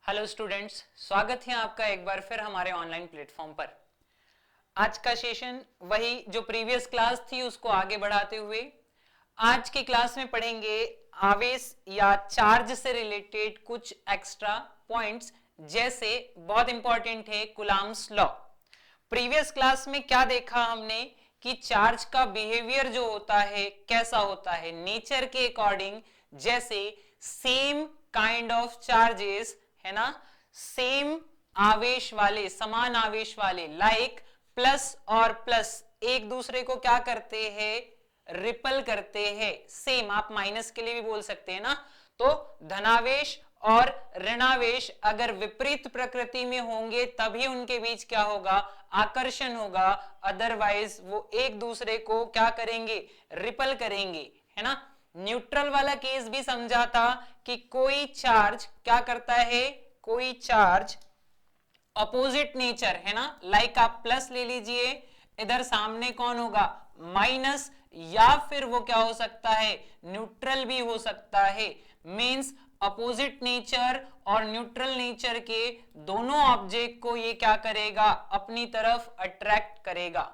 Hello students, स्वागत है आपका एक बार फिर हमारे ऑनलाइन प्लेटफॉर्म पर। आज का सेशन वही जो प्रीवियस क्लास थी उसको आगे बढ़ाते हुए आज की क्लास में पढ़ेंगे आवेश या चार्ज से रिलेटेड कुछ एक्स्ट्रा पॉइंट्स, जैसे बहुत इंपॉर्टेंट है कूलम्ब्स लॉ। प्रीवियस क्लास में क्या देखा हमने कि चार्ज का बिहेवियर जो होता है कैसा होता है नेचर के अकॉर्डिंग, जैसे सेम काइंड ऑफ चार्जेस है ना, सेम आवेश वाले, समान आवेश वाले, लाइक प्लस और प्लस एक दूसरे को क्या करते हैं, रिपल करते हैं। सेम आप माइनस के लिए भी बोल सकते हैं ना। तो धनावेश और ऋणावेश अगर विपरीत प्रकृति में होंगे तभी उनके बीच क्या होगा, आकर्षण होगा, अदरवाइज वो एक दूसरे को क्या करेंगे, रिपल करेंगे, है ना। न्यूट्रल वाला केस भी समझा था कि कोई चार्ज क्या करता है, कोई चार्ज अपोजिट नेचर है ना, लाइक आप प्लस ले लीजिए, इधर सामने कौन होगा, माइनस, या फिर वो क्या हो सकता है, न्यूट्रल भी हो सकता है। मींस अपोजिट नेचर और न्यूट्रल नेचर के दोनों ऑब्जेक्ट को ये क्या करेगा, अपनी तरफ अट्रैक्ट करेगा।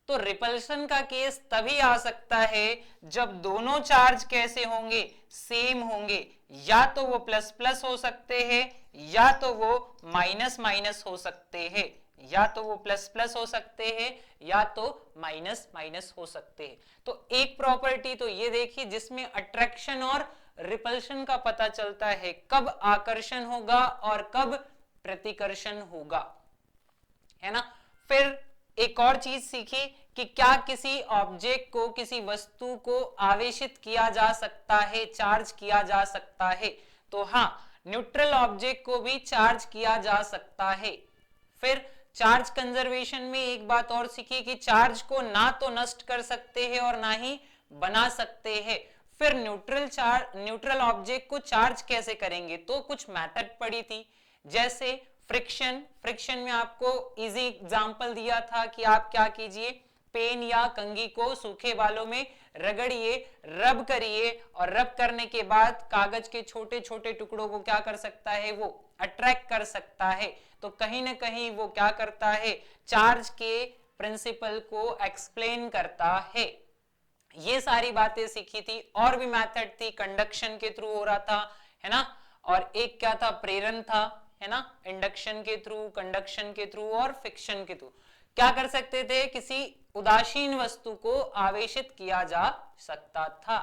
तो रिपल्शन का केस तभी आ सकता है जब दोनों चार्ज कैसे होंगे, सेम होंगे। या तो वो प्लस प्लस हो सकते हैं या तो वो माइनस माइनस हो सकते हैं, या तो वो प्लस प्लस हो सकते हैं या तो माइनस माइनस हो सकते हैं। तो एक प्रॉपर्टी तो ये देखिए जिसमें अट्रैक्शन और रिपल्शन का पता चलता है, कब आकर्षण होगा और कब प्रतिकर्षण होगा, है ना। फिर एक और चीज सीखी कि क्या किसी ऑब्जेक्ट को, किसी वस्तु को आवेशित किया जा सकता है, चार्ज किया जा सकता है। तो हाँ, न्यूट्रल ऑब्जेक्ट को भी चार्ज किया जा सकता है। फिर चार्ज कंजर्वेशन में एक बात और सीखी कि चार्ज को ना तो नष्ट कर सकते हैं और ना ही बना सकते हैं। फिर न्यूट्रल ऑब्जेक्ट को चार्ज कैसे करेंगे, तो कुछ मेथड पड़ी थी, जैसे फ्रिक्शन में आपको इजी एग्जांपल दिया था कि आप क्या कीजिए, पेन या कंघी को सूखे बालों में रगड़िए, रब करिए, और रब करने के बाद कागज के छोटे छोटे टुकड़ों को क्या कर सकता है, वो अट्रैक्ट कर सकता है। तो कहीं ना कहीं वो क्या करता है, चार्ज के प्रिंसिपल को एक्सप्लेन करता है। ये सारी बातें सीखी थी। और भी मेथड थी, कंडक्शन के थ्रू हो रहा था, है ना। और एक क्या था, प्रेरण था, है ना, इंडक्शन के थ्रू, कंडक्शन के थ्रू और फिक्शन के थ्रू क्या कर सकते थे, किसी उदासीन वस्तु को आवेशित किया जा सकता था।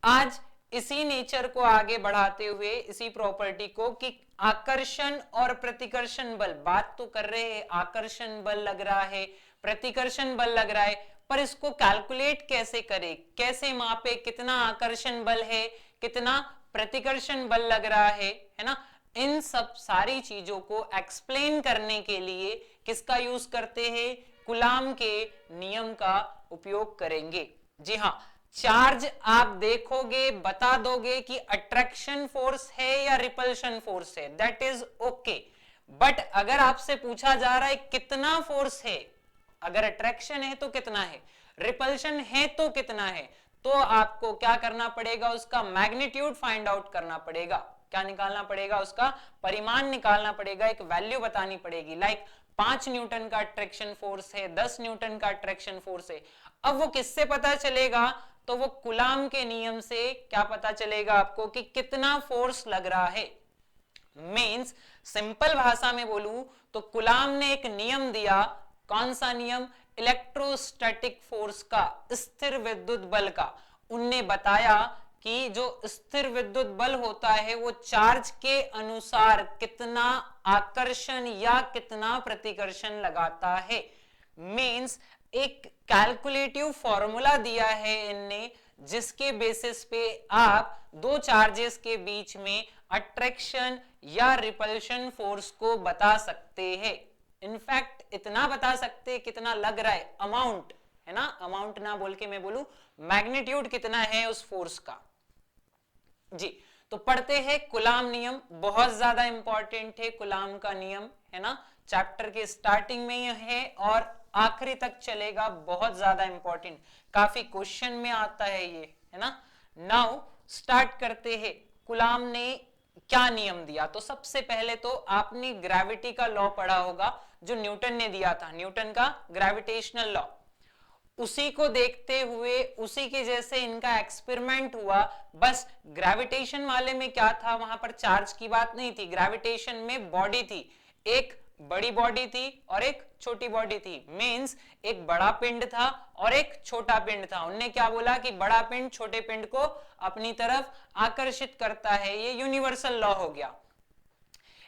आज इसी नेचर को आगे बढ़ाते हुए, इसी प्रॉपर्टी को कि आकर्षण और प्रतिकर्षण बल, बात तो कर रहे हैं आकर्षण बल लग रहा है, प्रतिकर्षण बल लग रहा है, पर इसको कैलकुलेट कैसे करें, कैसे मापे, कितना आकर्षण बल है, कितना प्रतिकर्षण बल लग रहा है ना। इन सब सारी चीजों को एक्सप्लेन करने के लिए किसका यूज करते हैं, कूलम्ब के नियम का उपयोग करेंगे। जी हाँ, चार्ज आप देखोगे, बता दोगे कि अट्रैक्शन फोर्स है या रिपल्शन फोर्स है, दैट इज ओके। बट अगर आपसे पूछा जा रहा है कितना फोर्स है, अगर अट्रैक्शन है तो कितना है, रिपल्शन है तो कितना है, तो आपको क्या करना पड़ेगा, उसका मैग्नीट्यूड फाइंड आउट करना पड़ेगा। क्या निकालना पड़ेगा, उसका परिमाण निकालना पड़ेगा, एक वैल्यू बतानी पड़ेगी। लाइक 5 न्यूटन का अट्रैक्शन फोर्स है, 10 न्यूटन का अट्रैक्शन फोर्स है। अब वो किससे पता चलेगा, तो वो कूलम्ब के नियम से क्या पता चलेगा आपको कि कितना फोर्स लग रहा है। मींस सिंपल भाषा में बोलूं तो कूलम्ब ने एक नियम दिया, कौन सा नियम, इलेक्ट्रोस्टैटिक फोर्स का, स्थिर विद्युत बल का। उनने बताया कि जो स्थिर विद्युत बल होता है वो चार्ज के अनुसार कितना आकर्षण या कितना प्रतिकर्षण लगाता है। मींस एक कैलकुलेटिव फॉर्मूला दिया है इनने, जिसके बेसिस पे आप दो चार्जेस के बीच में अट्रैक्शन या रिपल्शन फोर्स को बता सकते हैं। इनफैक्ट इतना बता सकते कितना लग रहा है, अमाउंट, है ना, अमाउंट ना बोल के मैं बोलूं मैग्नीट्यूड कितना है उस फोर्स का। जी, तो पढ़ते हैं कूलम्ब नियम, बहुत ज्यादा इंपॉर्टेंट है कूलम्ब का नियम, है ना। चैप्टर के स्टार्टिंग में ही है और आखिरी तक चलेगा, बहुत ज्यादा इंपॉर्टेंट, काफी क्वेश्चन में आता है ये, है ना। नाउ स्टार्ट करते हैं। कूलम्ब ने क्या नियम दिया? तो सबसे पहले तो आपने ग्रेविटी का लॉ पढ़ा होगा जो न्यूटन ने दिया था, न्यूटन का ग्रेविटेशनल लॉ। उसी को देखते हुए उसी के जैसे इनका एक्सपेरिमेंट हुआ। बस ग्रेविटेशन वाले में क्या था, वहां पर चार्ज की बात नहीं थी, ग्रेविटेशन में बॉडी थी, एक बड़ी बॉडी थी और एक छोटी बॉडी थी। मींस एक बड़ा पिंड था और एक छोटा पिंड था। उनने क्या बोला कि बड़ा पिंड छोटे पिंड को अपनी तरफ आकर्षित करता है, ये यूनिवर्सल लॉ हो गया।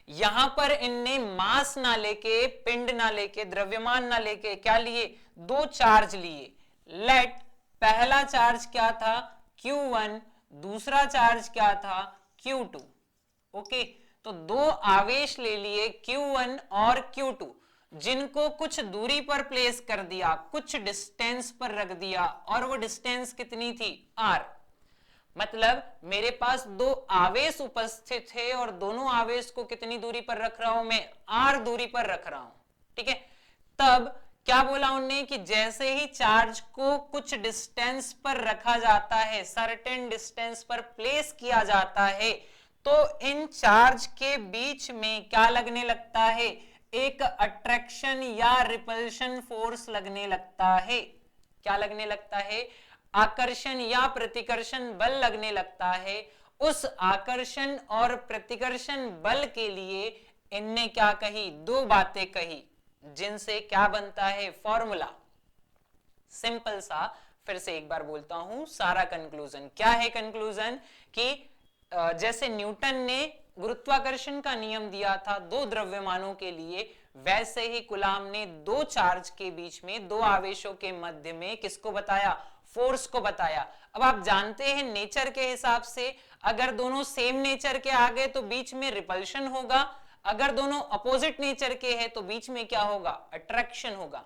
यहां पर इनने मास ना लेके, पिंड ना लेके, द्रव्यमान ना लेके क्या लिए, दो चार्ज लिए। लेट पहला चार्ज क्या था, Q1, दूसरा चार्ज क्या था, Q2। ओके, तो दो आवेश ले लिए Q1 और Q2, जिनको कुछ दूरी पर प्लेस कर दिया, कुछ डिस्टेंस पर रख दिया, और वो डिस्टेंस कितनी थी, R। मतलब मेरे पास दो आवेश उपस्थित है और दोनों आवेश को कितनी दूरी पर रख रहा हूं मैं, R दूरी पर रख रहा हूं। ठीक है, तब क्या बोला उन्होंने कि जैसे ही चार्ज को कुछ डिस्टेंस पर रखा जाता है, सर्टेन डिस्टेंस पर प्लेस किया जाता है, तो इन चार्ज के बीच में क्या लगने लगता है, एक अट्रैक्शन या रिपल्शन फोर्स लगने लगता है। क्या लगने लगता है, आकर्षण या प्रतिकर्षण बल लगने लगता है। उस आकर्षण और प्रतिकर्षण बल के लिए इनने क्या कही, दो बातें कही, जिनसे क्या बनता है, फॉर्मूला। सिंपल सा, फिर से एक बार बोलता हूं सारा कंक्लूजन। क्या है कंक्लूजन, कि जैसे न्यूटन ने गुरुत्वाकर्षण का नियम दिया था दो द्रव्यमानों के लिए, वैसे ही कूलाम ने दो चार्ज के बीच में, दो आवेशों के मध्य में किसको बताया, फोर्स को बताया। अब आप जानते हैं नेचर के हिसाब से अगर दोनों सेम नेचर के आ गए तो बीच में रिपल्शन होगा, अगर दोनों अपोजिट नेचर के हैं तो बीच में क्या होगा, अट्रैक्शन होगा।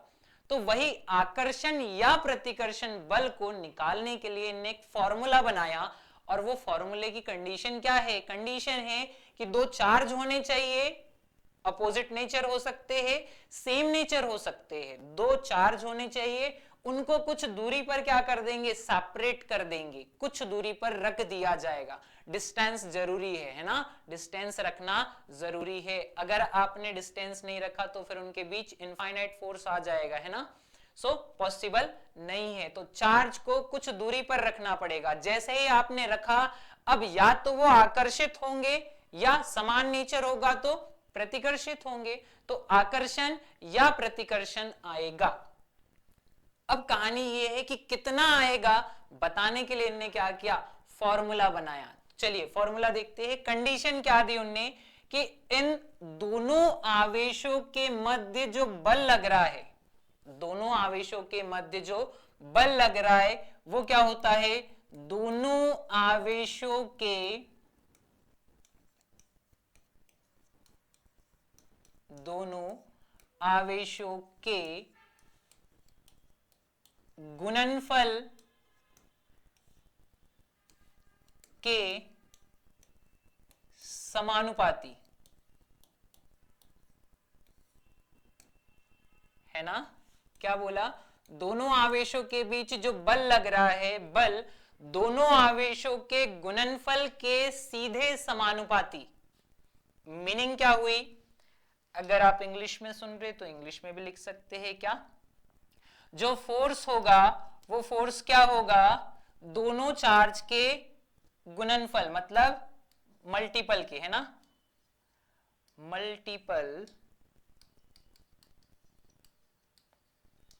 तो वही आकर्षण या प्रतिकर्षण बल को निकालने के लिए इन्होंने एक फॉर्मूला बनाया, और वो फॉर्मूले की कंडीशन क्या है, कंडीशन है कि दो चार्ज होने चाहिए, अपोजिट नेचर हो सकते हैं, सेम नेचर हो सकते हैं, दो चार्ज होने चाहिए, उनको कुछ दूरी पर क्या कर देंगे, सेपरेट कर देंगे, कुछ दूरी पर रख दिया जाएगा। डिस्टेंस जरूरी है ना, डिस्टेंस रखना जरूरी है। अगर आपने डिस्टेंस नहीं रखा तो फिर उनके बीच इनफाइनाइट फोर्स आ जाएगा, है ना। सो पॉसिबल नहीं है, तो चार्ज को कुछ दूरी पर रखना पड़ेगा। जैसे ही आपने रखा, अब या तो वो आकर्षित होंगे या समान नेचर होगा तो प्रतिकर्षित होंगे, तो आकर्षण या प्रतिकर्षण आएगा। अब कहानी ये है कि कितना आएगा बताने के लिए इन्होंने क्या किया, फॉर्मूला बनाया। चलिए फॉर्मूला देखते हैं। कंडीशन क्या दी उनने, कि इन दोनों आवेशों के मध्य जो बल लग रहा है, दोनों आवेशों के मध्य जो बल लग रहा है वो क्या होता है, दोनों आवेशों के गुणनफल के समानुपाती है ना। क्या बोला, दोनों आवेशों के बीच जो बल लग रहा है, बल दोनों आवेशों के गुणनफल के सीधे समानुपाती। मीनिंग क्या हुई, अगर आप इंग्लिश में सुन रहे तो इंग्लिश में भी लिख सकते हैं। क्या, जो फोर्स होगा वो फोर्स क्या होगा, दोनों चार्ज के गुणनफल, मतलब मल्टीपल के, है ना, मल्टीपल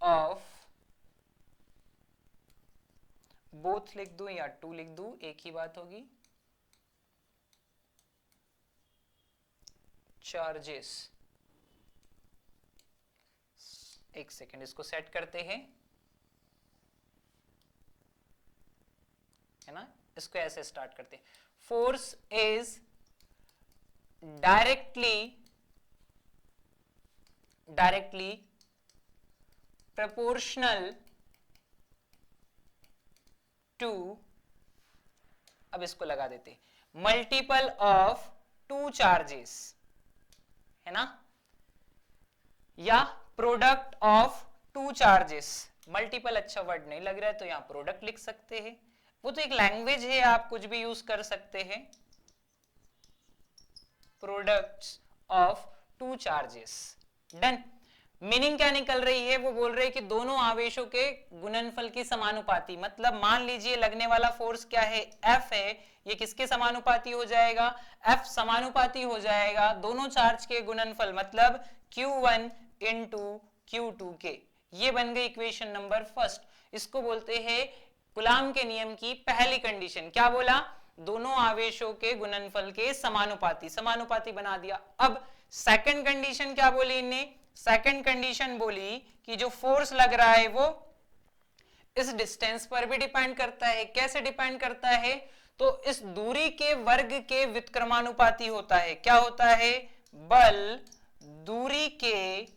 ऑफ, बोथ लिख दूं या टू लिख दूं, एक ही बात होगी, चार्जेस। एक सेकेंड, इसको सेट करते हैं, है ना। इसको ऐसे स्टार्ट करते हैं, force is directly proportional to, अब इसको लगा देते, मल्टीपल ऑफ टू चार्जेस, है ना, या product of two charges. Multiple अच्छा वर्ड नहीं लग रहा है तो यहां प्रोडक्ट लिख सकते हैं, वो तो एक लैंग्वेज है, आप कुछ भी यूज कर सकते हैं। Products of two charges. Done. Meaning क्या निकल रही है, वो बोल रहे हैं कि दोनों आवेशों के गुणनफल की समानुपाती, मतलब मान लीजिए लगने वाला फोर्स क्या है, F है, ये किसके समानुपाती हो जाएगा, F समानुपाती हो जाएगा दोनों चार्ज के गुणनफल, मतलब Q1 इंटू Q2 के। ये बन गई इक्वेशन नंबर फर्स्ट। इसको बोलते हैं कूलाम के नियम की पहली कंडीशन। क्या बोला, दोनों आवेशों के गुणनफल के समानुपाती, समानुपाती बना दिया। अब सेकंड कंडीशन क्या बोली इनने, सेकंड कंडीशन बोली कि जो फोर्स लग रहा है वो इस डिस्टेंस पर भी डिपेंड करता है। कैसे डिपेंड करता है, तो इस दूरी के वर्ग के व्युत्क्रमानुपाती होता है। क्या होता है, बल दूरी के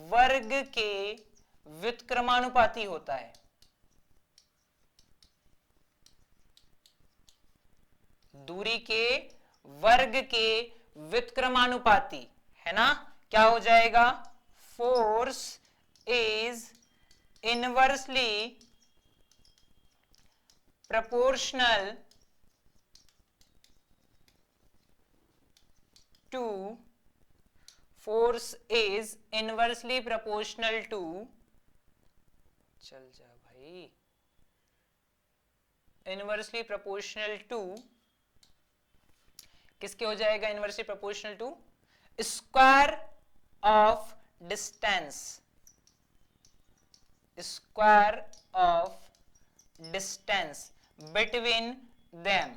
वर्ग के व्युत्क्रमानुपाती होता है। दूरी के वर्ग के व्युत्क्रमानुपाती है ना, क्या हो जाएगा, force is inversely proportional to, force is inversely proportional to, चल जा भाई, इनवर्सली प्रोपोर्शनल टू किसके हो जाएगा, inversely proportional to square of distance, square of distance between them,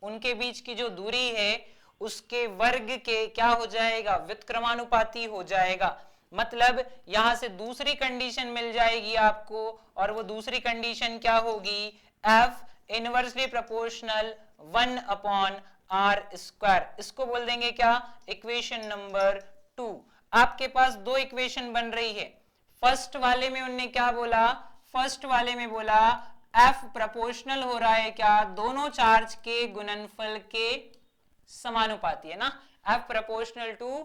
उनके बीच की जो दूरी है उसके वर्ग के क्या हो जाएगा, व्युत्क्रमानुपाती हो जाएगा। मतलब यहां से दूसरी कंडीशन मिल जाएगी आपको, और वो दूसरी कंडीशन क्या होगी, F inversely proportional 1/r square. इसको बोल देंगे क्या, इक्वेशन नंबर 2। आपके पास दो इक्वेशन बन रही है। फर्स्ट वाले में उन्होंने क्या बोला, फर्स्ट वाले में बोला F प्रोपोर्शनल हो रहा है क्या, दोनों चार्ज के गुणनफल के समानुपाती है ना, F proportional to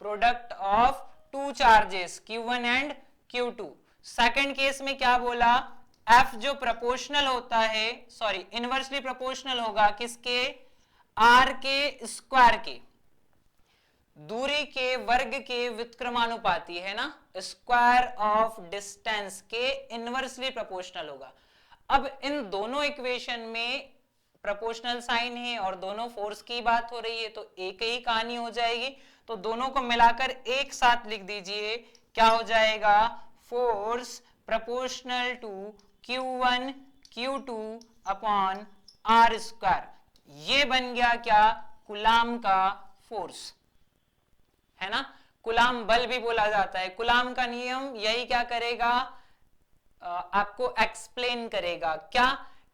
product of two charges Q1 and Q2। Second case में क्या बोला, F जो प्रोपोर्शनल होता है, सॉरी इनवर्सली प्रोपोर्शनल होगा किसके, R के स्क्वायर के, दूरी के वर्ग के व्युत्क्रमानुपाती है ना, स्क्वायर ऑफ डिस्टेंस के इनवर्सली प्रोपोर्शनल होगा। अब इन दोनों इक्वेशन में प्रोपोर्शनल साइन है और दोनों फोर्स की बात हो रही है, तो एक ही कहानी हो जाएगी। तो दोनों को मिलाकर एक साथ लिख दीजिए, क्या हो जाएगा, force proportional to Q1 Q2 upon R square. ये बन गया क्या, कूलाम का फोर्स है ना, कूलाम बल भी बोला जाता है। कूलाम का नियम यही क्या करेगा, आपको एक्सप्लेन करेगा, क्या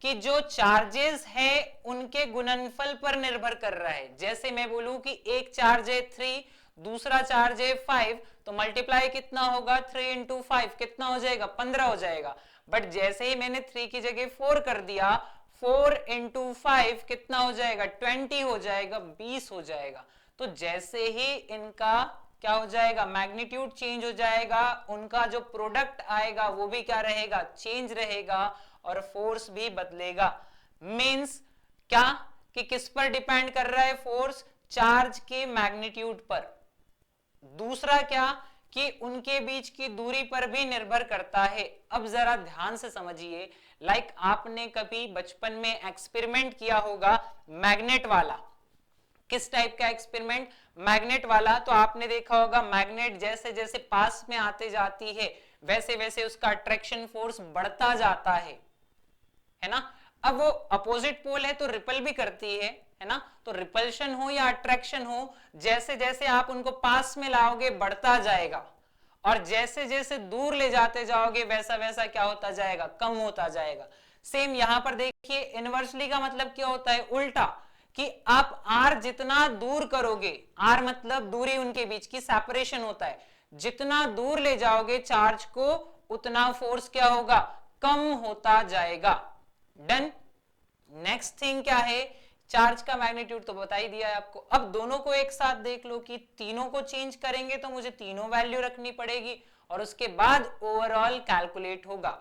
कि जो चार्जेस है उनके गुणनफल पर निर्भर कर रहा है। जैसे मैं बोलूं कि एक चार्ज है 3, दूसरा चार्ज है 5, तो मल्टीप्लाई कितना होगा, 3 इंटू 5 कितना हो जाएगा, 15 हो जाएगा। बट जैसे ही मैंने 3 की जगह 4 कर दिया, 4 इंटू 5 कितना हो जाएगा, 20 हो जाएगा, 20 हो जाएगा। तो जैसे ही इनका क्या हो जाएगा, मैग्नीट्यूड चेंज हो जाएगा, उनका जो प्रोडक्ट आएगा वो भी क्या रहेगा, चेंज रहेगा, और फोर्स भी बदलेगा। मींस क्या कि किस पर डिपेंड कर रहा है फोर्स, चार्ज के मैग्नीट्यूड पर। दूसरा क्या कि उनके बीच की दूरी पर भी निर्भर करता है। अब जरा ध्यान से समझिए, लाइक आपने कभी बचपन में एक्सपेरिमेंट किया होगा मैग्नेट वाला। किस टाइप का एक्सपेरिमेंट, मैग्नेट वाला। तो आपने देखा होगा मैग्नेट जैसे जैसे पास में आते जाती है वैसे वैसे उसका अट्रैक्शन फोर्स बढ़ता जाता है ना। अब वो अपोजिट पोल है तो रिपल भी करती है ना। तो रिपल्शन हो या अट्रैक्शन हो, जैसे जैसे आप उनको पास में लाओगे बढ़ता जाएगा, और जैसे जैसे दूर ले जाते जाओगे वैसा वैसा क्या होता जाएगा, कम होता जाएगा। सेम यहां पर देखिए, इनवर्सली का मतलब क्या होता है, उल्टा, कि आप R जितना दूर करोगे, R मतलब दूरी उनके बीच की, सेपरेशन होता है, जितना दूर ले जाओगे चार्ज को उतना फोर्स क्या होगा, कम होता जाएगा। डन। नेक्स्ट थिंग क्या है, चार्ज का मैग्नीट्यूड तो बता ही दिया है आपको। अब दोनों को एक साथ देख लो कि तीनों को चेंज करेंगे तो मुझे तीनों वैल्यू रखनी पड़ेगी और उसके बाद ओवरऑल कैलकुलेट होगा।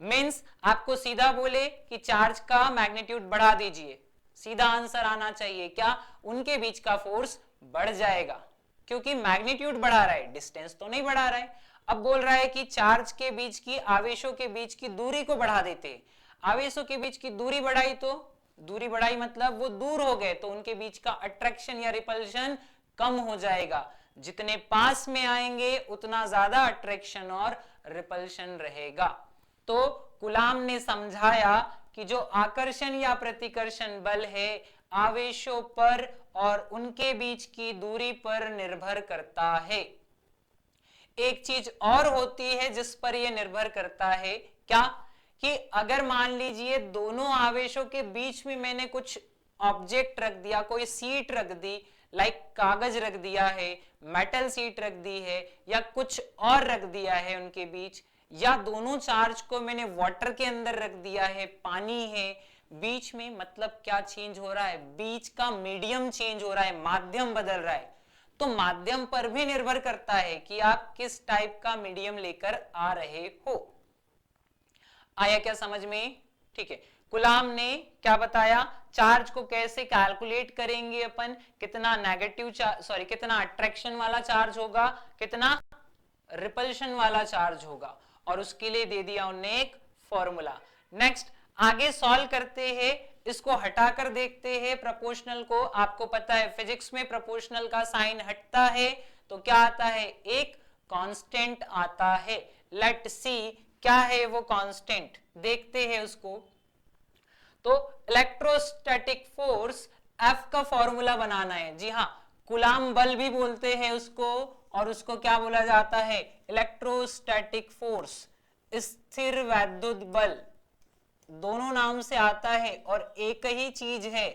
मींस आपको सीधा बोले कि चार्ज का मैग्नीट्यूड बढ़ा दीजिए सीधा आंसर आना चाहिए क्या, उनके बीच का फोर्स बढ़ जाएगा, क्योंकि मैग्नीट्यूड बढ़ा रहा है, डिस्टेंस तो नहीं बढ़ा रहा है। अब बोल रहा है कि चार्ज के बीच की, आवेशों के बीच की दूरी को बढ़ा देते हैं। आवेशों के बीच की दूरी बढ़ाई तो दूरी बढ़ाई मतलब वो दूर हो गए तो उनके बीच का अट्रैक्शन या रिपल्शन कम हो जाएगा। जितने पास में आएंगे उतना ज्यादा अट्रैक्शन और रिपल्शन रहेगा। तो कूलाम ने समझाया कि जो आकर्षण या प्रतिकर्षण बल है आवेशों पर और उनके बीच की दूरी पर निर्भर करता है। एक चीज और होती है जिस पर यह निर्भर करता है, क्या, कि अगर मान लीजिए दोनों आवेशों के बीच में मैंने कुछ ऑब्जेक्ट रख दिया, कोई सीट रख दी, लाइक कागज रख दिया है, मेटल सीट रख दी है, या कुछ और रख दिया है उनके बीच, या दोनों चार्ज को मैंने वाटर के अंदर रख दिया है, पानी है बीच में, मतलब क्या चेंज हो रहा है, बीच का मीडियम चेंज हो रहा है, माध्यम बदल रहा है। तो माध्यम पर भी निर्भर करता है कि आप किस टाइप का मीडियम लेकर आ रहे हो। आया क्या समझ में? ठीक है, कूलाम ने क्या बताया, चार्ज को कैसे कैलकुलेट करेंगे अपन, कितना नेगेटिव सॉरी कितना अट्रैक्शन वाला चार्ज होगा, कितना रिपल्शन वाला चार्ज होगा, और उसके लिए दे दिया उन्हें एक फॉर्मूला। नेक्स्ट आगे सॉल्व करते हैं, इसको हटाकर देखते हैं प्रोपोर्शनल को। आपको पता है फिजिक्स में प्रोपोर्शनल का साइन हटता है तो क्या आता है, एक कांस्टेंट आता है। लेट सी क्या है वो कांस्टेंट, देखते हैं उसको। तो इलेक्ट्रोस्टैटिक फोर्स F का फॉर्मूला बनाना है। जी हाँ, कूलाम बल भी बोलते हैं उसको, और उसको क्या बोला जाता है, इलेक्ट्रोस्टैटिक फोर्स, स्थिर वैद्युत बल, दोनों नाम से आता है और एक ही चीज है,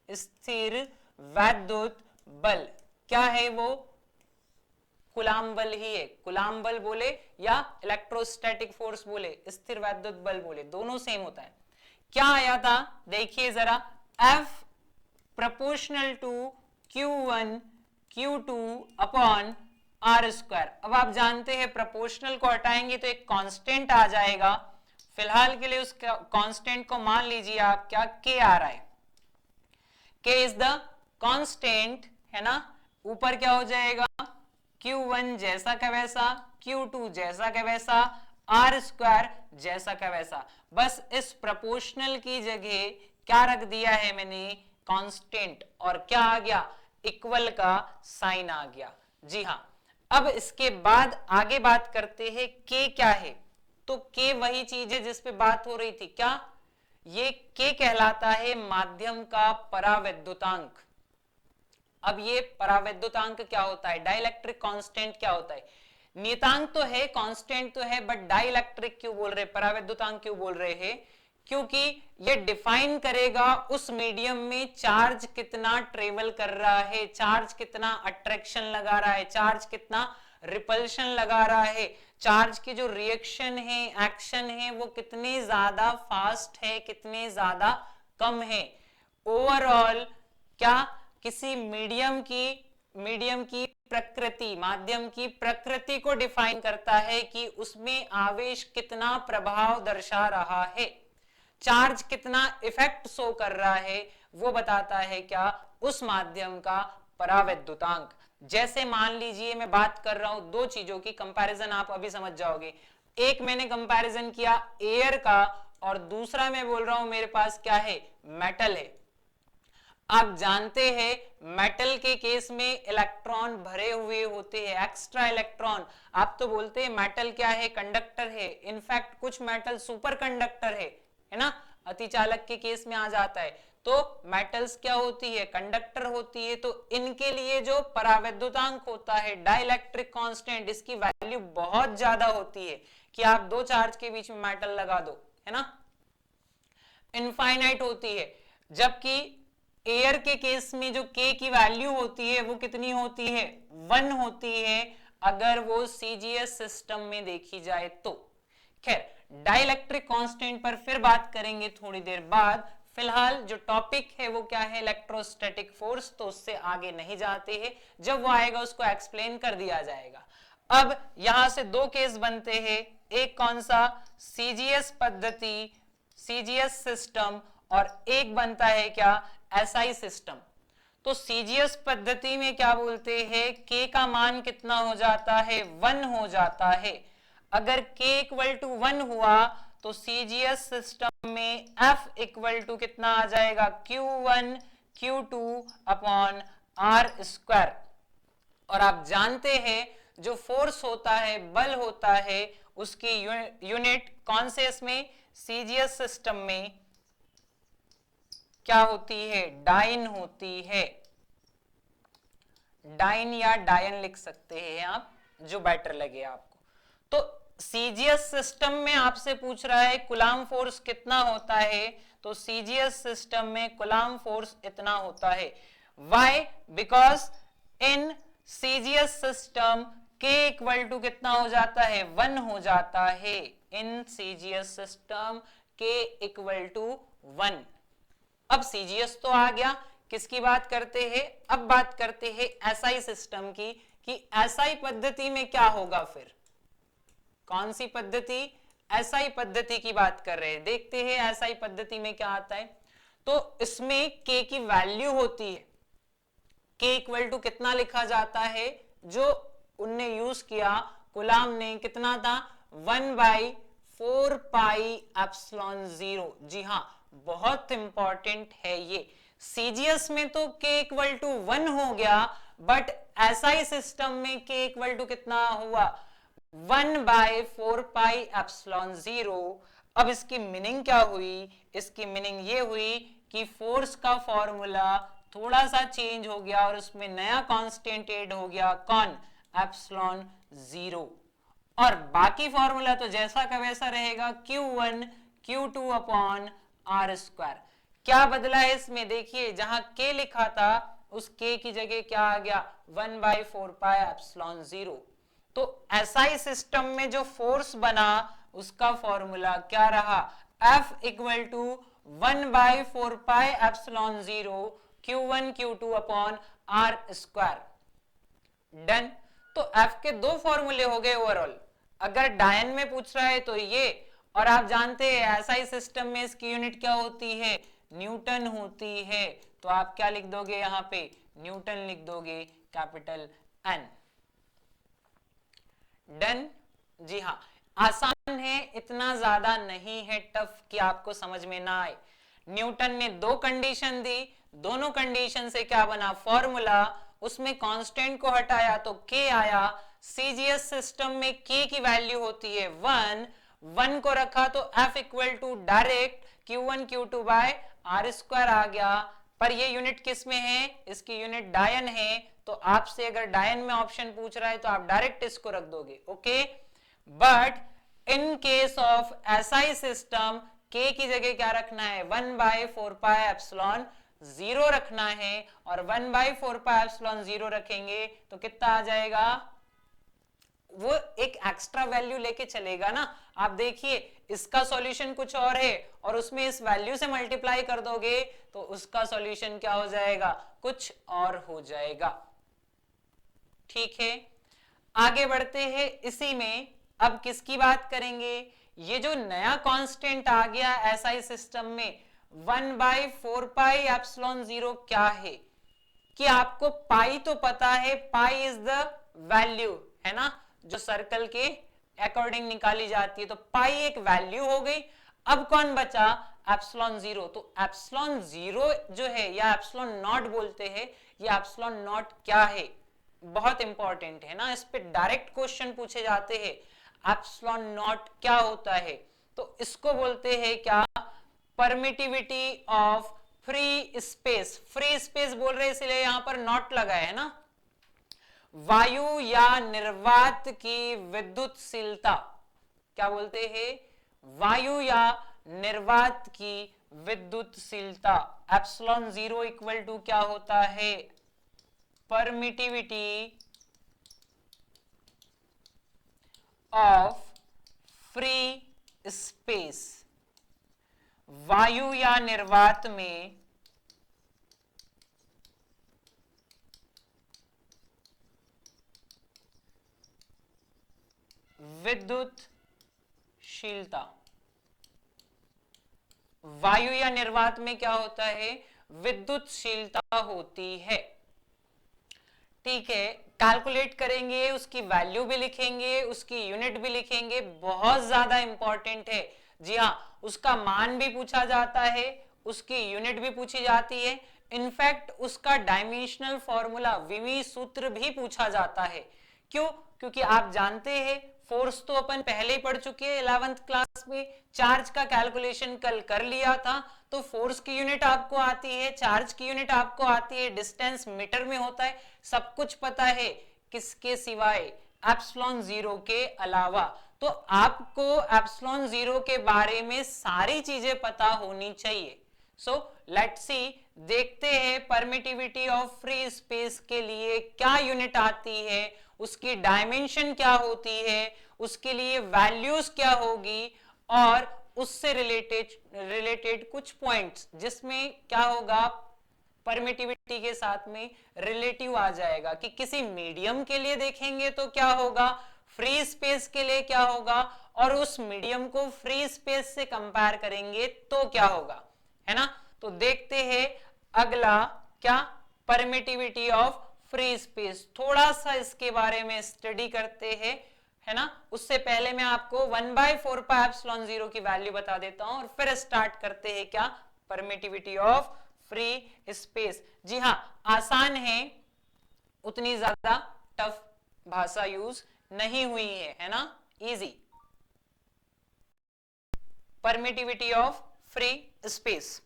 स्थिर वैद्युत बल। क्या है वो, कूलाम बल ही है। कूलाम बल बोले या इलेक्ट्रोस्टैटिक फोर्स बोले, स्थिर वैद्युत बल बोले, दोनों सेम होता है। क्या आया था देखिए जरा, F proportional to Q1 Q2 upon R square. अब आप जानते हैं प्रोपोर्शनल को हटाएंगे तो एक कांस्टेंट आ जाएगा। फिलहाल के लिए उस कांस्टेंट को मान लीजिए आप क्या, K आ रहा है, K इज द कांस्टेंट, है ना। ऊपर क्या हो जाएगा, Q1 जैसा का वैसा, Q2 जैसा का वैसा, R स्क्वायर जैसा का वैसा। बस इस प्रोपोर्शनल की जगह क्या रख दिया है मैंने, कांस्टेंट, और क्या आ गया, इक्वल का साइन आ गया। जी हाँ, अब इसके बाद आगे बात करते हैं K क्या है। तो K वही चीज है जिस पे बात हो रही थी, क्या, ये K कहलाता है माध्यम का परावैद्युतांक। अब ये परावैद्युतांक क्या होता है, डाइलेक्ट्रिक कांस्टेंट क्या होता है, नियतांक तो है, कांस्टेंट तो है, बट डाइलेक्ट्रिक क्यों बोल रहे, परावैद्युतांक क्यों बोल रहे हैं, क्योंकि ये डिफाइन करेगा उस मीडियम में चार्ज कितना ट्रेवल कर रहा है, चार्ज कितना अट्रैक्शन लगा रहा है, चार्ज कितना रिपल्शन लगा रहा है, चार्ज की जो रिएक्शन है, एक्शन है, वो कितने ज्यादा फास्ट है, कितने ज्यादा कम है। ओवरऑल क्या, किसी मीडियम की प्रकृति, माध्यम की प्रकृति को डिफाइन करता है कि उसमें आवेश कितना प्रभाव दर्शा रहा है, चार्ज कितना इफेक्ट शो कर रहा है, वो बताता है क्या, उस माध्यम का परावैद्युतांक। जैसे मान लीजिए मैं बात कर रहा हूं दो चीजों की, कंपैरिजन आप अभी समझ जाओगे। एक मैंने कंपैरिजन किया एयर का, और दूसरा मैं बोल रहा हूं मेरे पास क्या है, मेटल है। आप जानते हैं मेटल के केस में इलेक्ट्रॉन भरे हुए होते हैं, एक्स्ट्रा इलेक्ट्रॉन। आप तो बोलते हैं मेटल क्या है, कंडक्टर है, इनफैक्ट कुछ मेटल सुपर कंडक्टर है ना, अतिचालक के केस में आ जाता है। तो मेटल्स क्या होती है, कंडक्टर होती है। तो इनके लिए जो परावैद्युतांक होता है, डाइलेक्ट्रिक कांस्टेंट, इसकी वैल्यू बहुत ज्यादा होती है कि आप दो चार्ज के बीच में मेटल लगा दो, है ना, इनफाइनाइट होती है। जबकि एयर के केस में जो K की वैल्यू होती है वो कितनी होती है, 1 होती है, अगर वो CGS सिस्टम में देखी जाए तो। खैर, डाइलेक्ट्रिक कांस्टेंट पर फिर बात करेंगे थोड़ी देर बाद। फिलहाल जो टॉपिक है वो क्या है, इलेक्ट्रोस्टैटिक फोर्स, तो उससे आगे नहीं जाते हैं, जब वो आएगा उसको एक्सप्लेन कर दिया जाएगा। अब यहां से दो केस बनते हैं, एक कौन सा, CGS पद्धति, CGS सिस्टम, और एक बनता है क्या, एसआई सिस्टम। तो सीजीएस पद्धति में क्या बोलते हैं, k का मान कितना हो जाता है, 1 हो जाता है। अगर k इक्वल टू 1 हुआ तो सीजीएस सिस्टम में F इक्वल टू कितना आ जाएगा, Q1 Q2 upon R square. और आप जानते हैं जो फोर्स होता है, बल होता है, उसकी यूनिट कौन से इसमें, सीजीएस सिस्टम में क्या होती है, डाइन होती है। डाइन या डायन लिख सकते हैं आप, जो बेटर लगे आपको। तो सीजीएस सिस्टम में आपसे पूछ रहा है कूलाम फोर्स कितना होता है, तो सीजीएस सिस्टम में कूलाम फोर्स इतना होता है। Why, because in CGS system k equal to कितना हो जाता है, 1 हो जाता है। In CGS system k equal to 1। अब सीजीएस तो आ गया, किसकी बात करते हैं, अब बात करते हैं एसआई सिस्टम की, कि एसआई पद्धति में क्या होगा फिर, कौन सी पद्धति, एसआई पद्धति की बात कर रहे हैं। देखते हैं एसआई पद्धति में क्या आता है। तो इसमें k की वैल्यू होती है, k इक्वल टू कितना लिखा जाता है, जो उनने यूज किया कूलाम ने, कितना था, 1/4 पाई एप्सिलॉन 0। जी हाँ, बहुत इंपॉर्टेंट है ये। सीजीएस में तो k इक्वल टू 1 हो गया, बट एसआई सिस्टम में k इक्वल टू कितना हुआ, 1/4 पाई एप्सिलॉन 0। अब इसकी मीनिंग क्या हुई, इसकी मीनिंग ये हुई कि फोर्स का फॉर्मूला थोड़ा सा चेंज हो गया और उसमें नया कांस्टेंट ऐड हो गया, कौन, एप्सिलॉन 0। और बाकी फॉर्मूला तो जैसा का वैसा रहेगा, Q1 Q2 upon R square. क्या बदला है इसमें, देखिए जहां k लिखा था उस k की जगह क्या आ गया, 1/4 पाई एप्सिलॉन 0। तो एसआई सिस्टम में जो फोर्स बना उसका फॉर्मूला क्या रहा, F equal to 1/4 pi epsilon 0 Q1 Q2 upon R square. Done. तो F के दो फॉर्मूले हो गए ओवरऑल। अगर डायन में पूछ रहा है तो ये, और आप जानते हैं एसआई सिस्टम में इसकी यूनिट क्या होती है, न्यूटन होती है। तो आप क्या लिख दोगे यहां पे, न्यूटन लिख दोगे, कैपिटल N। डन। जी हाँ, आसान है, इतना ज्यादा नहीं है टफ कि आपको समझ में ना आए। न्यूटन ने दो कंडीशन दी, दोनों कंडीशन से क्या बना फॉर्मूला, उसमें कांस्टेंट को हटाया तो k आया। सीजीएस सिस्टम में k की वैल्यू होती है 1 को रखा तो F equal to direct Q1 Q2 by R square आ गया। पर ये यूनिट किस में है, इसकी यूनिट डायन है। तो आपसे अगर डायन में ऑप्शन पूछ रहा है तो आप डायरेक्ट इसको रख दोगे, okay. But in case of SI system k की जगह क्या रखना है, 1/4 पाई एप्सिलॉन 0 रखना है। और 1/4 पाई एप्सिलॉन 0 रखेंगे तो कितना आ जाएगा, वो एक एक्स्ट्रा वैल्यू लेके चलेगा ना। आप देखिए इसका सॉल्यूशन कुछ और है और उसमें इस वैल्यू से मल्टीप्लाई कर दोगे तो उसका सॉल्यूशन क्या हो जाएगा, कुछ और हो जाएगा। ठीक है, आगे बढ़ते हैं। इसी में अब किसकी बात करेंगे, ये जो नया कांस्टेंट आ गया एसआई सिस्टम में 1/4 पाई एप्सिलॉन 0 क्या है, कि आपको पाई तो पता है, पाई इज द वैल्यू है ना, जो सर्कल के अकॉर्डिंग निकाली जाती है। तो पाई एक वैल्यू हो गई। अब कौन बचा, एप्सिलॉन 0। तो एप्सिलॉन 0 जो है, या एप्सिलॉन नॉट बोलते हैं, ये एप्सिलॉन नॉट क्या है, बहुत इंपॉर्टेंट है ना, इस पे डायरेक्ट क्वेश्चन पूछे जाते हैं। एप्सिलॉन नॉट क्या होता है, तो इसको बोलते हैं क्या, permittivity of free space. Free space बोल रहे इसलिए यहां पर नॉट लगा है ना। वायु या निर्वात की विद्युतशीलता, क्या बोलते हैं, वायु या निर्वात की विद्युतशीलता। एप्सिलॉन 0 इक्वल टू क्या होता है, परमिटिविटी ऑफ फ्री स्पेस। वायु या निर्वात में विद्युतशीलता। वायु या निर्वात में क्या होता है, विद्युतशीलता होती है। ठीक है, कैलकुलेट करेंगे, उसकी वैल्यू भी लिखेंगे, उसकी यूनिट भी लिखेंगे, बहुत ज्यादा इंपॉर्टेंट है। जी हाँ, उसका मान भी पूछा जाता है, उसकी यूनिट भी पूछी जाती है, इनफैक्ट उसका डायमेंशनल फॉर्मूला विमी सूत्र भी पूछा जाता है। क्यों? क्योंकि आप जानते हैं फोर्स तो अपन पहले ही पढ़ चुके हैं 11th क्लास में, चार्ज का कैलकुलेशन कल कर लिया था, तो फोर्स की यूनिट आपको आती है, चार्ज की यूनिट आपको आती है, डिस्टेंस मीटर में होता है, सब कुछ पता है, किसके सिवाय, एप्सिलॉन जीरो के अलावा। तो आपको एप्सिलॉन जीरो के बारे में सारी चीजें पता होनी चाहिए। सो लेट्स सी, देखते हैं परमिटिविटी ऑफ फ्री स्पेस के लिए क्या यूनिट आती है, उसकी डायमेंशन क्या होती है, उसके लिए वैल्यूज क्या होगी, और उससे रिलेटेड कुछ पॉइंट्स जिसमें क्या होगा, परमिटिविटी के साथ में रिलेटिव आ जाएगा कि किसी मीडियम के लिए देखेंगे तो क्या होगा, फ्री स्पेस के लिए क्या होगा, और उस मीडियम को फ्री स्पेस से कंपेयर करेंगे तो क्या होगा, है ना। तो देखते हैं अगला क्या, परमिटिविटी ऑफ फ्री स्पेस, थोड़ा सा इसके बारे में स्टडी करते हैं, है ना। उससे पहले मैं आपको 1/4 पाई एप्सिलॉन जीरो की वैल्यू बता देता हूं और फिर स्टार्ट करते हैं क्या, परमिटिविटी ऑफ फ्री स्पेस। जी हाँ, आसान है, उतनी ज्यादा टफ भाषा यूज नहीं हुई है ना, easy. Permittivity of free space,